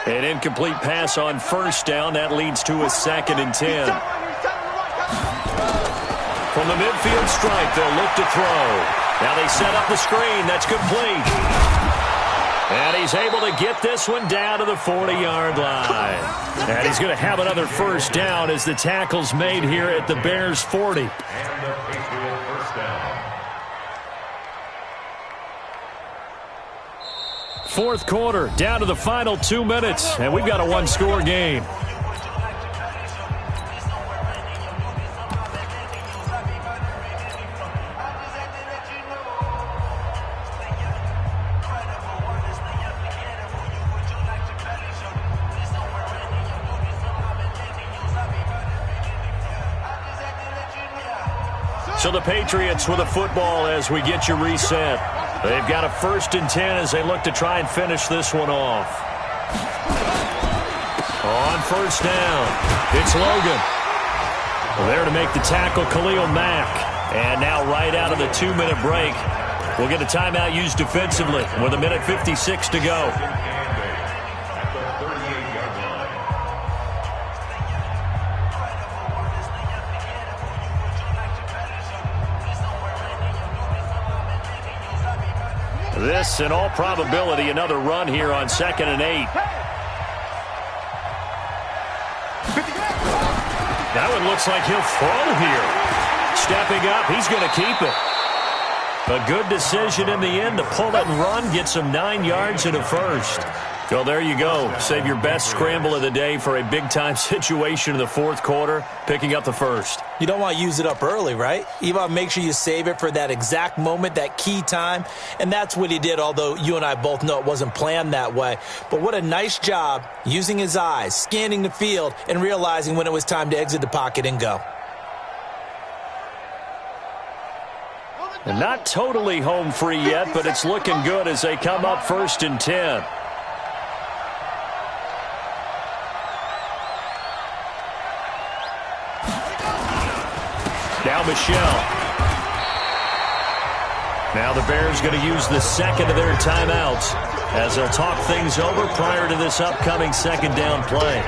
An incomplete pass on first down. That leads to a 2nd and 10. From the midfield stripe, they'll look to throw. Now they set up the screen. That's complete. And he's able to get this one down to the 40-yard line. And he's going to have another first down as the tackle's made here at the Bears' 40. And the Patriot first down. Fourth quarter, down to the final 2 minutes, and we've got a one-score game. So the Patriots with a football as we get you reset. They've got a 1st and 10 as they look to try and finish this one off. On first down, it's Logan. There to make the tackle, Khalil Mack. And now right out of the 2-minute break, we'll get a timeout used defensively with 1:56 to go. This, in all probability, another run here on 2nd and 8. That one looks like he'll throw here. Stepping up, he's going to keep it. A good decision in the end to pull it and run, get some 9 yards and a first. Well, there you go. Save your best scramble of the day for a big-time situation in the fourth quarter, picking up the first. You don't want to use it up early, right? You want to make sure you save it for that exact moment, that key time. And that's what he did, although you and I both know it wasn't planned that way. But what a nice job using his eyes, scanning the field, and realizing when it was time to exit the pocket and go. And not totally home free yet, but it's looking good as they come up 1st and 10. Now Michelle. Now the Bears going to use the 2nd of their timeouts as they'll talk things over prior to this upcoming 2nd down play.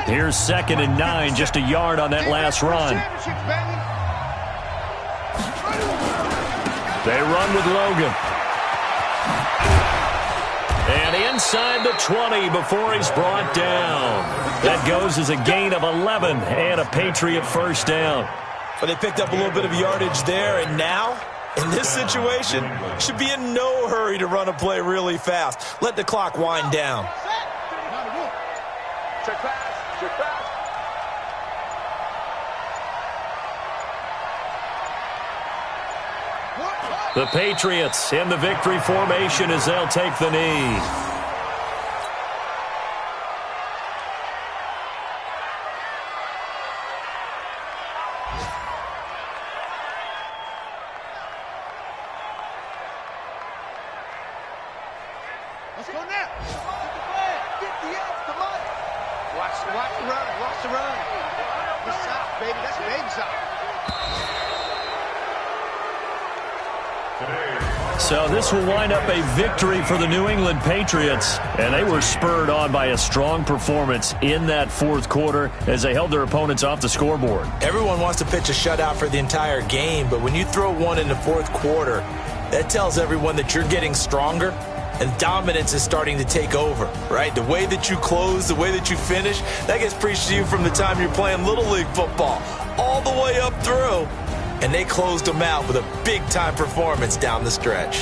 Here's 2nd and 9, just a yard on that last run. They run with Logan. And inside the 20 before he's brought down. That goes as a gain of 11 and a Patriot first down. Well, they picked up a little bit of yardage there, and now, in this situation, should be in no hurry to run a play really fast. Let the clock wind down. Check pass. Check pass. The Patriots in the victory formation as they'll take the knee. Let's go now. Get the X, come on. Watch the run. Watch the run. Good stop, baby. That's baby stop. So this will wind up a victory for the New England Patriots, and they were spurred on by a strong performance in that fourth quarter as they held their opponents off the scoreboard. Everyone wants to pitch a shutout for the entire game, but when you throw one in the fourth quarter, that tells everyone that you're getting stronger and dominance is starting to take over, right? The way that you close, the way that you finish, that gets preached to you from the time you're playing Little League football all the way up through. And they closed them out with a big-time performance down the stretch.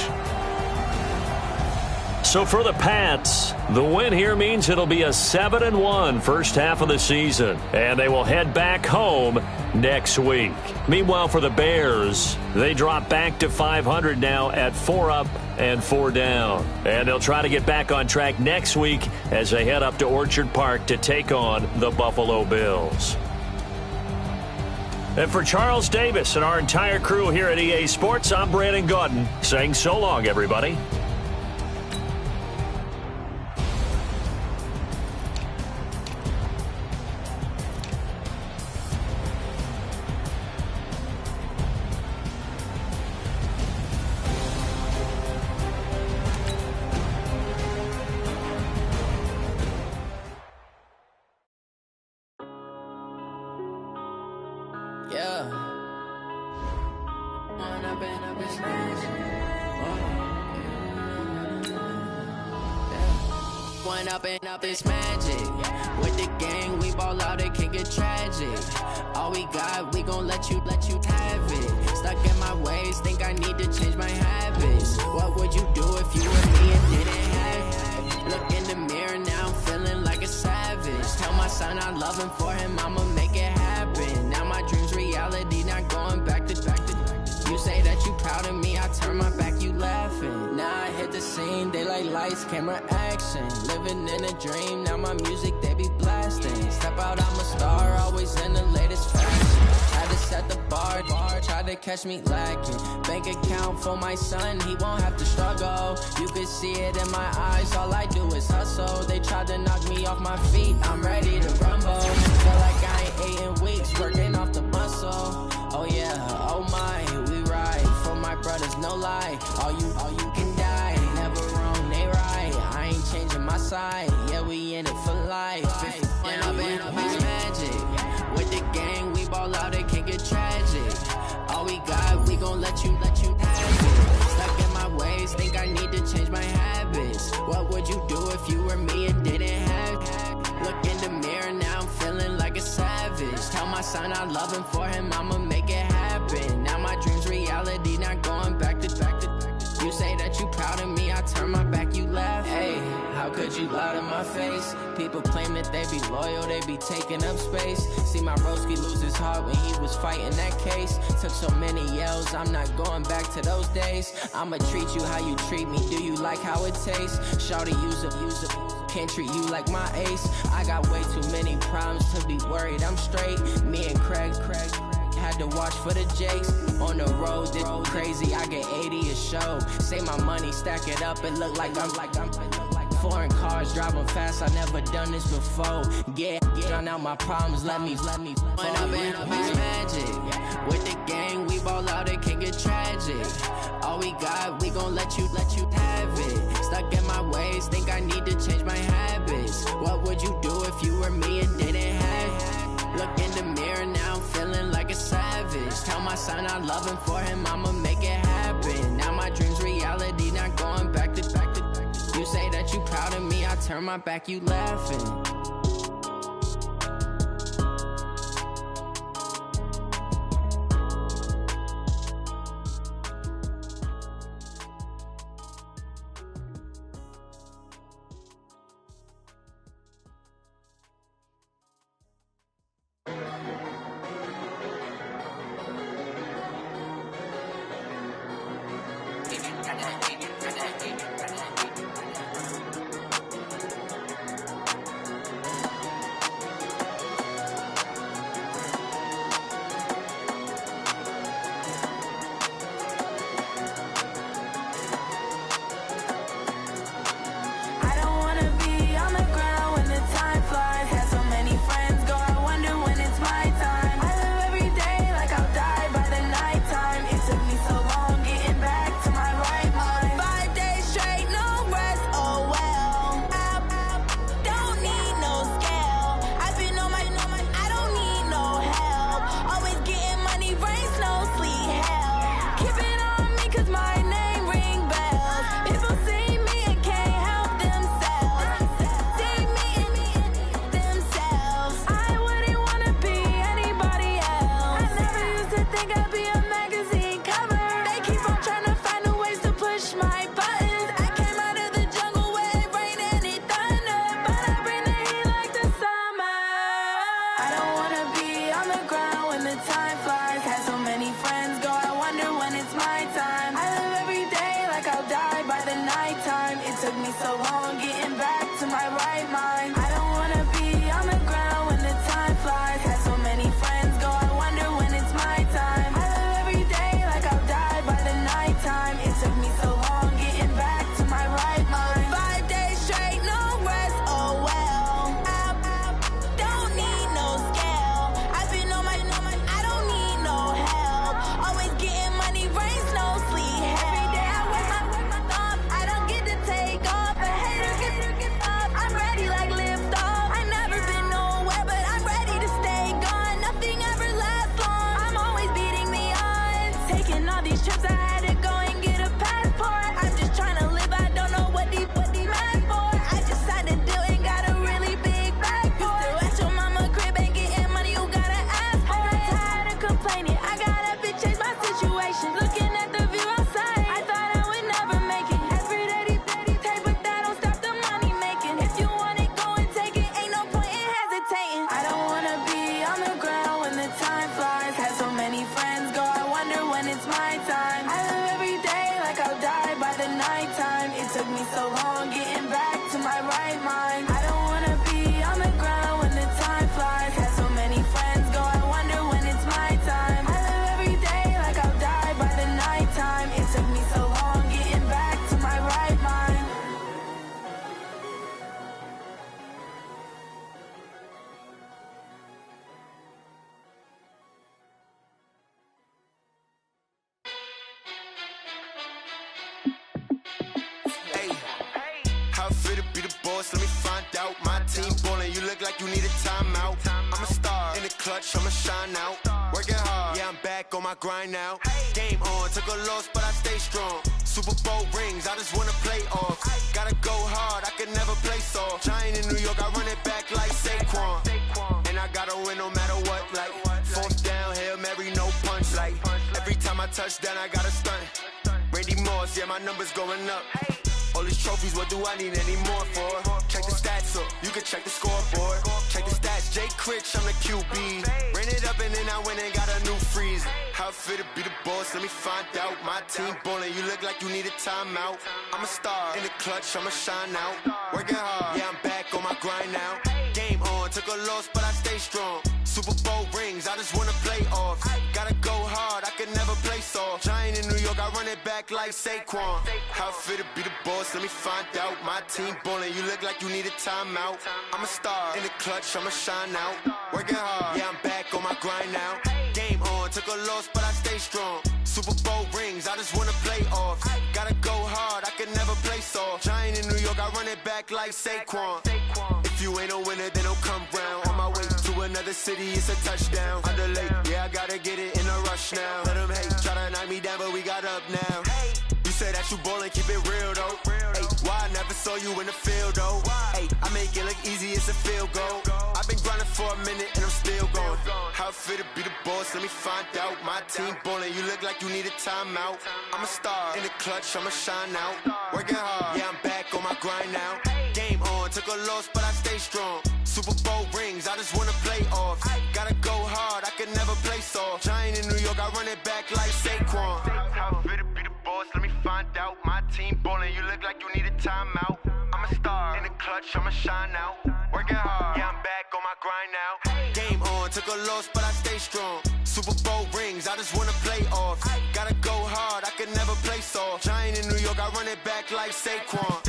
So for the Pats, the win here means it'll be a 7-1 first half of the season, and they will head back home next week. Meanwhile, for the Bears, they drop back to 500 now at 4 up and 4 down. And they'll try to get back on track next week as they head up to Orchard Park to take on the Buffalo Bills. And for Charles Davis and our entire crew here at EA Sports, I'm Brandon Gaudin saying so long, everybody. Up this magic with the gang, we ball out, it can get tragic. All we got, we gon' let you have it. Stuck in my ways, think I need to change my habits. What would you do if you were me and didn't have it? Look in the mirror now, I'm feeling like a savage. Tell my son I love him, for him I'ma make it happen. Now my dreams reality, not going back to. You say that you proud of me, I turn my back, you laughing. Now I hit the scene, they like lights, camera, action. Living in a dream, now my music, they be blasting. Step out, I'm a star, always in the latest fashion. Had to set the bar, try to catch me lacking. Bank account for my son, he won't have to struggle. You can see it in my eyes, all I do is hustle. They tried to knock me off my feet, I'm ready to rumble. Feel like I ain't ate in weeks, working off the muscle. Oh yeah, oh my, we ride for my brothers, no lie. All you can die, never wrong, they right. I ain't changing my side, yeah, we in it for life. When up in it's magic, with the gang, we ball out, it can get tragic. All we got, we gon' let you have it. Stuck in my ways, think I need to change my habits. What would you do if you were me and didn't have it? Look in the mirror, now I'm feeling like a savage. Tell my son I love him, for him I'ma make it happen. Now my dreams reality, not going back to. You say that you proud of me, I turn my back, you laugh. Hey, how could you lie to my face? People claim that they be loyal, they be taking up space. See my broski lose his heart when he was fighting that case. Took so many yells, I'm not going back to those days. I'ma treat you how you treat me, do you like how it tastes? Shawty, use a can't treat you like my ace. I got way too many problems to be worried, I'm straight. Me and Craig had to watch for the Jakes. On the road, this crazy, I get 80 a show. Say my money, stack it up, it look like I'm foreign cars, driving fast, I never done this before. Yeah, drown out my problems, let me. When up in it's magic, with the gang, we ball out, it can get tragic. All we got, we gon' let you have it. Stuck in my ways, think I need to change my habits. What would you do if you were me and didn't have Look in the mirror, now I'm feeling like a savage. Tell my son I love him, for him I'ma make it happen. Now my dream's reality, not going back to. You say that you proud of me, I turn my back, you laughing. Let me find out. My team ballin', you look like you need a timeout. I'm a star in the clutch, I'ma shine out. Working hard, yeah, I'm back on my grind now. Game on, took a loss, but I stay strong. Super Bowl rings, I just wanna play off. Gotta go hard, I can never play soft. Giant in New York, I run it back like Saquon. And I gotta win no matter what, like fourth down, Hail Mary, no punch. Like every time I touch down, I gotta stunt. Randy Moss, yeah, my numbers going up. All these trophies, what do I need any more for? Check the stats up, you can check the scoreboard. Check the stats, Jay Critch, I'm the QB. Ran it up and then I went and got a new freeze. How it feel to be the boss, let me find out. My team ballin', you look like you need a timeout. I'm a star in the clutch, I'ma shine out. Working hard, yeah, I'm back on my grind now. Game on, took a loss, but I stay strong. Super Bowl rings, I just wanna play off. Gotta go hard, I can never play soft. Giant in New York, I run it back like Saquon. How it feel to be the boss, let me find out. My team ballin', you look like you need a timeout. I'm a star in the clutch, I'ma shine out. Working hard, yeah, I'm back on my grind now. Game on, took a loss, but I stay strong. Super Bowl rings, I just wanna play off. Gotta go hard, I can never play soft. Giant in New York, I run it back like Saquon. If you ain't a winner, then don't come round. On my way to a another city, it's a touchdown. Underlay, yeah, I gotta get it in a rush now. Let them hate, try to knock me down, but we got up now. You say that you ballin', keep it real though. Hey, why I never saw you in the field though? Hey, I make it look easy, it's a field goal. I've been grinding for a minute and I'm still going. How it feel to be the boss, let me find out. My team ballin', you look like you need a timeout. I'm a star, in the clutch, I'ma shine out. Working hard, yeah, I'm back on my grind now. Game on, took a loss, but I stay strong. Super Bowl rings, I just wanna play off. Gotta go hard, I can never play soft. Giant in New York, I run it back like Saquon. How it feel to be the boss, let me find out. My team ballin', you look like you need a timeout. I'm a star, in the clutch, I'ma shine out. Working hard, yeah, I'm back on my grind now. Game on, took a loss, but I stay strong. Super Bowl rings, I just wanna play off. Gotta go hard, I can never play soft. Giant in New York, I run it back like Saquon.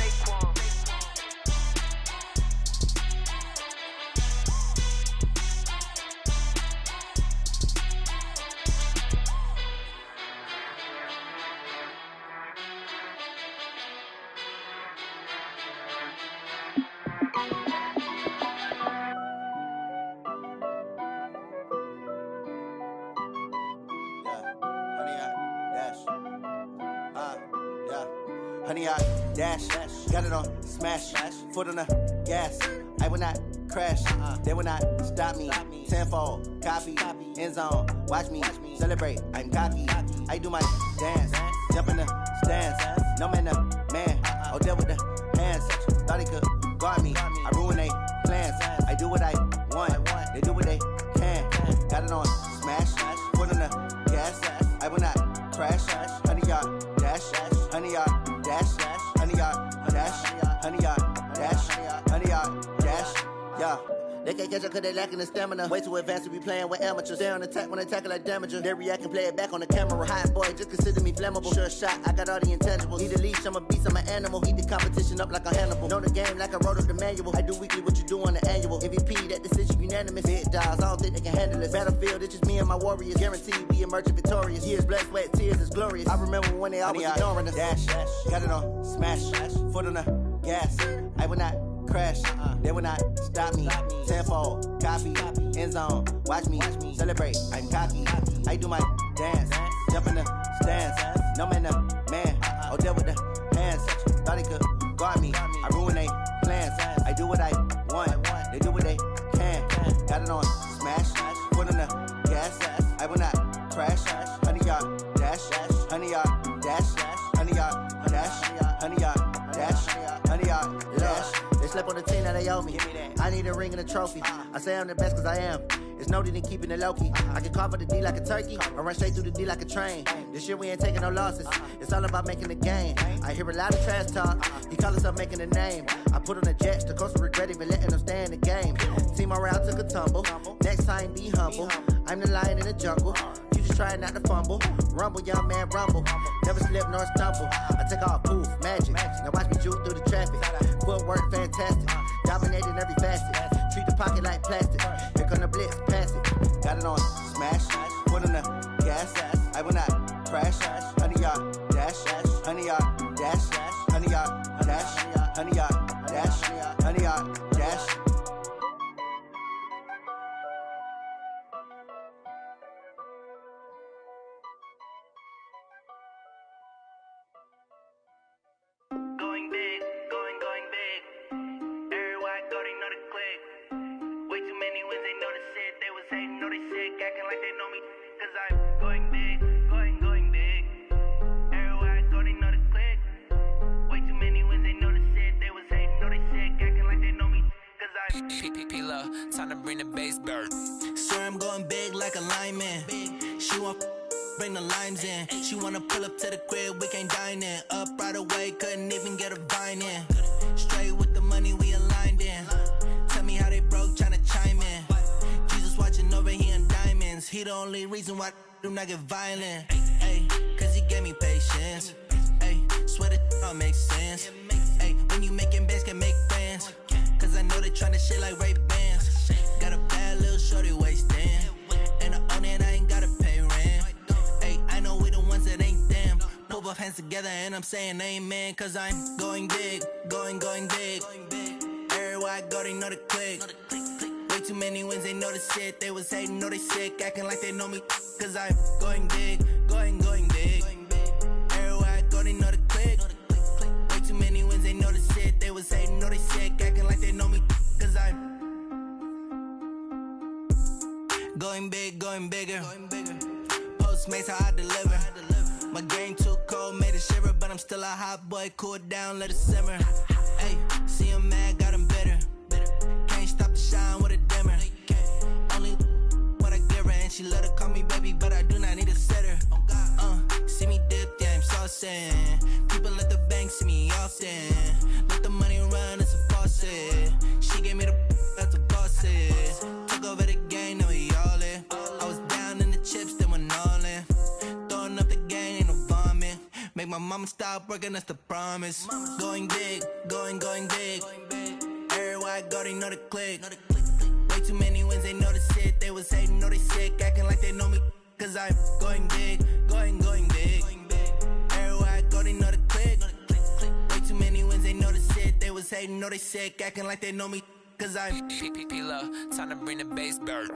Honey, I dash, got it on smash, foot on the gas. I will not crash, they will not stop me. Tenfold, copy, end zone, watch me celebrate. I'm cocky, I do my dance, jump in the stands. No man, man, oh there with the hands. Thought he could guard me, I ruin they plans. I do what I want, they do what they can. Got it on smash, foot on the gas. I will not crash, honey, y'all dash, honey, y'all dash, honey, y'all dash, honey, y'all dash, honey, y'all dash, yeah. They can't catch up cause they lacking the stamina. Way too advanced to be playing with amateurs. Stay on attack when attack like damager. They react and play it back on the camera. Hot boy, just consider me flammable. Sure shot, I got all the intangibles. Need a leash, I'm a beast, I'm an animal. Eat the competition up like a Hannibal. Know the game like I wrote up the manual. I do weekly what you do on the annual. MVP, that decision unanimous. Big dogs, I don't think they can handle this. Battlefield, it's just me and my warriors. Guaranteed we emerging victorious. Years, blood, sweat, tears, is glorious. I remember when they always ignoring us. Dash, got it on smash, foot on the gas. I will not crash, they will not stop me. Tenfold, copy, end zone, watch me celebrate. I'm cocky, I do my dance, jump in the stands. No man, man, oh there with the hands. Thought he could guard me, I ruin they plans. I do what I want, they do what they can. Got it on smash, foot on the gas. I will not crash, honey, y'all dash, honey, y'all dash, honey, y'all dash, honey, y'all dash, honey, y'all dash. They slept on the team that they owe me. I need a ring and a trophy. I say I'm the best cause I am. It's no need in keeping it low-key. I can carve up the D like a turkey or run straight through the D like a train. This year we ain't taking no losses. It's all about making the game. I hear a lot of trash talk. He call himself making a name. I put on the Jets. The coach will regret even letting them stay in the game. Team morale took a tumble. Next time be humble. I'm the lion in the jungle. You just try not to fumble. Rumble, young man, rumble. Never slip nor stumble. I take off poof, magic. Now watch me juke through the traffic. Footwork fantastic. Dominating every facet. Treat the pocket like plastic. Here come the blitz, pass it. Got it on smash. Foot on the gas. I will not crash. Honey, y'all dash. Honey, y'all dash. Honey, y'all dash. Honey, y'all dash. Honey, y'all dash. Going big, going big. Everywhere I go, they know the click. Way too many wins, they know the shit. They was hating, know they sick, acting like they know me. Cause I'm going big, going big. Everywhere I go, they know the click. Way too many wins, they know the shit. They was hating, know they sick, acting like they know me. Cause I'm P-P-P-Lo, time to bring the bass bird. Swear I'm going big like a lineman. She want bring the limes in. She wanna pull up to the crib, we can't dine in. Up right away, couldn't even get a vine in. Straight with the money we aligned in. Tell me how they broke, tryna chime in. Jesus watching over here in diamonds. He the only reason why I do not get violent. Ay, cause he gave me patience. Ay, swear that all makes sense. Ay, when you making bands, can make friends. Cause I know they tryna shit like Ray-Bans. Got a bad little shorty wasting. And I own it, I ain't gotta pay rent. Ay, I know we the ones that ain't them. Put both hands together and I'm saying amen. Cause I'm going big, going big. Everywhere I go, they know the click. Way too many wins, they know the shit. They was hating, know they sick, acting like they know me. Cause I'm going big, going big. Everywhere I go, they know the click. Way too many wins, they know the shit. They was hating, know they sick, acting like they know me. Cause I'm going big, going bigger. Postmates, how I deliver. My game too cold, made it shiver, but I'm still a hot boy. Cool it down, let it simmer. Hey, see him mad, got him bitter. Can't stop the shine with a dimmer. Only what I give her, and she let her call me baby, but I do not need a sitter. See me dip, yeah, I'm saucing. People let the bank see me often. Let the money run, it's a faucet. She gave me the that's a boss it. Took over the game, now we all in. I was down in the chips, then went all in. Throwing up the game, ain't no vomit. Make my mama stop working, that's the promise. Going big, going big. Everywhere I go, they know the click. Way too many wins, they know the shit. They was hating, know they sick, acting like they know me. Cause I'm going big, going big. Everywhere I go, they know the click. Way too many wins, they know the shit. They was hating, know they sick, acting like they know me. Cause I'm P-P-P-Lo, time to bring the bass bird.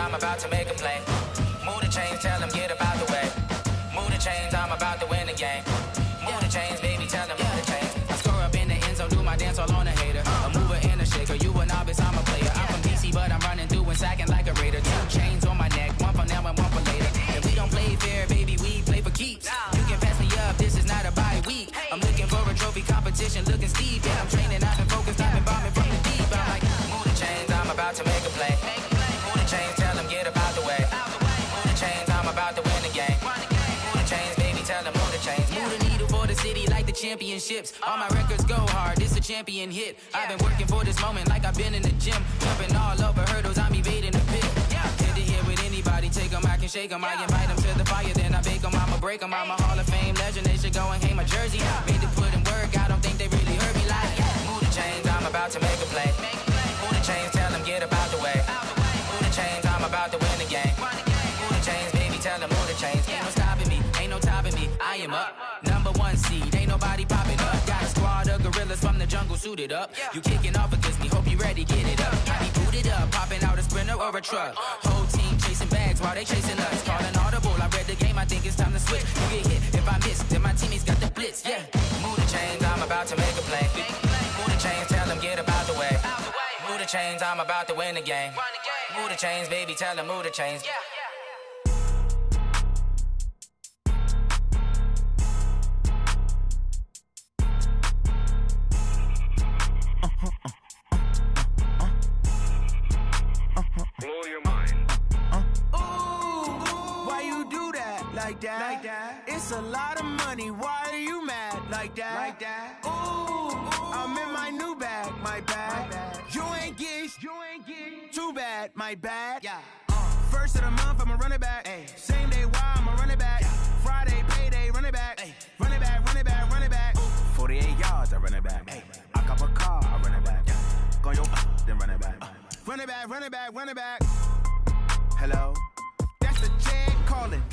I'm about to make a play. Move the chains, tell them get about the way. Move the chains, I'm about to win the game. Move the chains, baby, tell them move the chains. I score up in the end zone, do my dance all on a hater. A mover and a shaker, you a novice, I'm a player. I'm from DC, but I'm running through and sacking like a raider. 2 chains on my neck, one for now and one for later. If we don't play fair, baby, we play for keeps. You can pass me up, this is not a bye week. I'm looking for a trophy competition, looking steep. Yeah, I'm training, I've been focused, I've been bombing from the deep. I'm like, move the chains, I'm about to make a play. Move the chains, tell them get about the way. Move the chains, I'm about to win the game. Move the chains, baby, tell them move the chains. Move the needle for the city like the championships. All my records go hard, this a champion hit. I've been working for this moment like I've been in the gym. Jumping all over hurdles, I'm evading the pit. Get to here with anybody, take them, I can shake them. I invite them to the fire, then I bake them, I'ma break them. I'm a Hall of Fame legend, they should go and hang my jersey. Made to put in work, I don't think they really heard me like. Move the chains, I'm about to make a play. Move the chains, tell them get about the way. Move the chains, I'm about to win the game. Move the chains, baby, tell them move the chains. Ain't no stopping me, ain't no topping me. I am up, #1 seed, ain't nobody popping up. Got a squad of gorillas from the jungle suited up. You kicking off against me, hope you ready, get it up. I be booted up, popping out a Sprinter or a truck. Whole team chasing bags while they chasing us. Calling audible, I read the game, I think it's time to switch. You get hit if I miss, then my teammates got the blitz, yeah. Move the chains, I'm about to make a play. Move the chains, tell them get about the way. Move the chains, I'm about to win the game. Move the chains, baby, tell them move the chains. Blow your mind. Ooh, why you do that? Like that? It's a lot of money. Why are you mad? Like that? Ooh, I'm in my new bag. My bad. You ain't getting too bad. My bad. Yeah. First of the month, I'ma run it back. Ay. Same day, why I'ma run it back. Yeah. Friday, payday, run it back. Ay. Run it back, run it back, run it back. Ooh. 48 yards, I run it back. Ay. I cop a car, I run it back. Yeah. Go your then run it back. Run it back, run it back, run it back. Hello? That's the jag calling.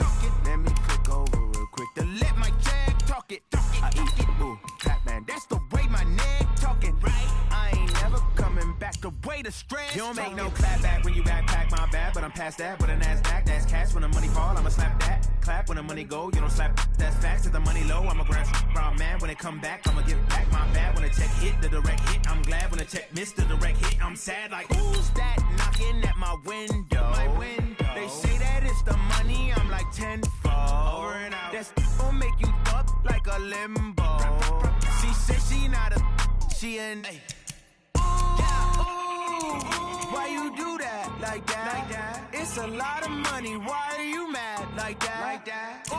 Let me click over real quick to let my jag talk it. I eat it, ooh, clap, man. That's the way my neck talking. Right? I ain't never coming back the way the stress. You don't make no clap back when you backpack, my bad. But I'm past that with a NASDAQ. That's cash when the money fall, I'ma slap that. Clap when the money go, you don't slap. That's facts. If the money low, I'ma grab brown man. When it come back, I'ma give back my bad. When the check hit, the direct hit. I'm glad when the check missed the direct hit. I'm sad like, who's that knocking at my window? My window. They say that it's the money, I'm like tenfold. Over and out. That's gon' make you up like a limbo. She said she not a, she an. Why you do that like that? It's a lot of money. Why are you mad like that? Ooh,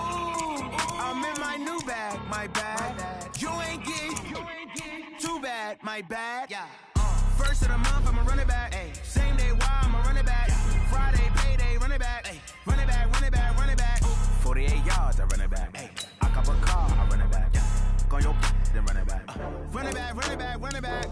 I'm in my new bag, my bad. You ain't getting too bad, my bad. First of the month, I'ma run it back. Same day, why I'ma run it back. Friday, payday, run it back. Run it back, run it back, run it back. 48 yards, I run it back. I cop a car, I run it back. Go on your then run it back. Run it back, run it back, run it back.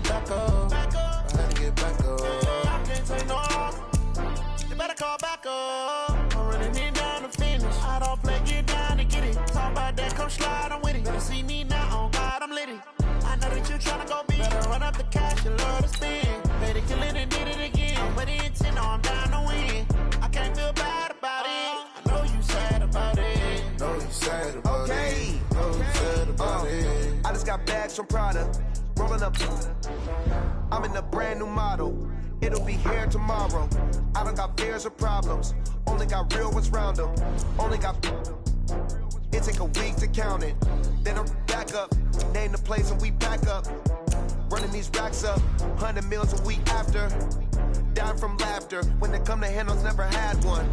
Back up. I had to get back up. I can't take no more. You better call back up. I'm running in down to finish. I don't play, get down to get it. Talk about that, come slide, I'm with it. Better see me now, on God, I'm litty. I know that you tryna go big. Better run up the cash, you love to spend. Better kill it and did it again. I'm with the intent, no, I'm down to win. I can't feel bad about it. I know you sad about it. Know you sad about it. Know you sad about it. I just got bags from Prada. Rolling up, I'm in a brand new model. It'll be here tomorrow. I don't got fears or problems. Only got real ones round them. Only got. It take a week to count it. Then I'm back up. Name the place and we back up. Running these racks up. 100 meals a week after. Down from laughter. When they come to handles, never had one.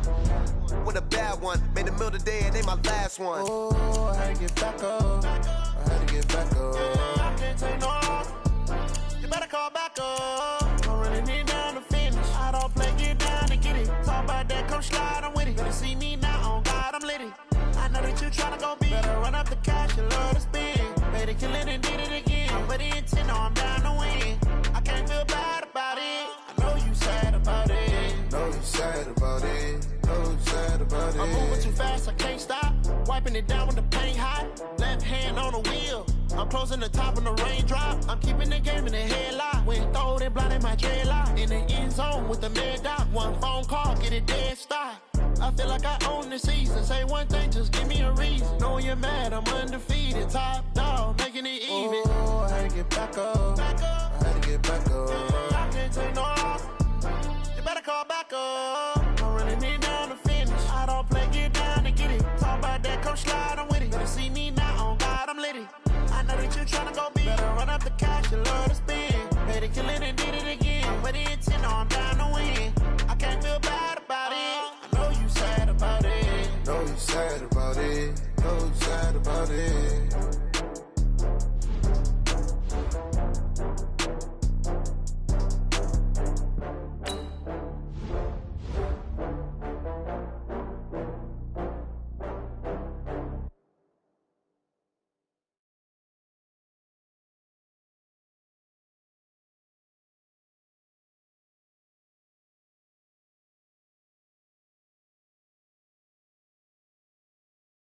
With a bad one. Made a meal today and they my last one. Oh, I had to get back up. I had to get back up. I can't take no more. You better call back up. I'm running in down to finish. I don't play, get down to get it. Talk about that, come slide, I'm with it. Better see me now, on God, I'm litty. I know that you tryna go big. Better run up the cash, you love to spend. Better kill it and did it again. I'm with the intent, no, I'm down to win. I can't feel bad about it. I know you sad about it. Know you sad about it. Know you sad about it. I'm moving too fast, I can't stop. Wiping it down with the paint hot. Left hand on the wheel. I'm closing the top on the raindrop. I'm keeping the game in the headlock. When throwed and blinded my dreadlock. In the end zone with the mad dot. One phone call, get it dead stop. I feel like I own the season. Say one thing, just give me a reason. Knowing you're mad, I'm undefeated. Top dog, making it even. Oh, I had to get back up. I had to get back up. I can't take no more. You better call back up. I'm running in down to finish. I don't play, get down to get it. Talk about that, come slide, I'm with it. Better see me now, on God, I'm litty. I know that you tryna go big. Better run up the cash, you love to spend. Better kill it and did it again. I'm with the intent, no, I'm down to win. I can't feel bad about it. I know you sad about it. Know you sad about it. Know you sad about it.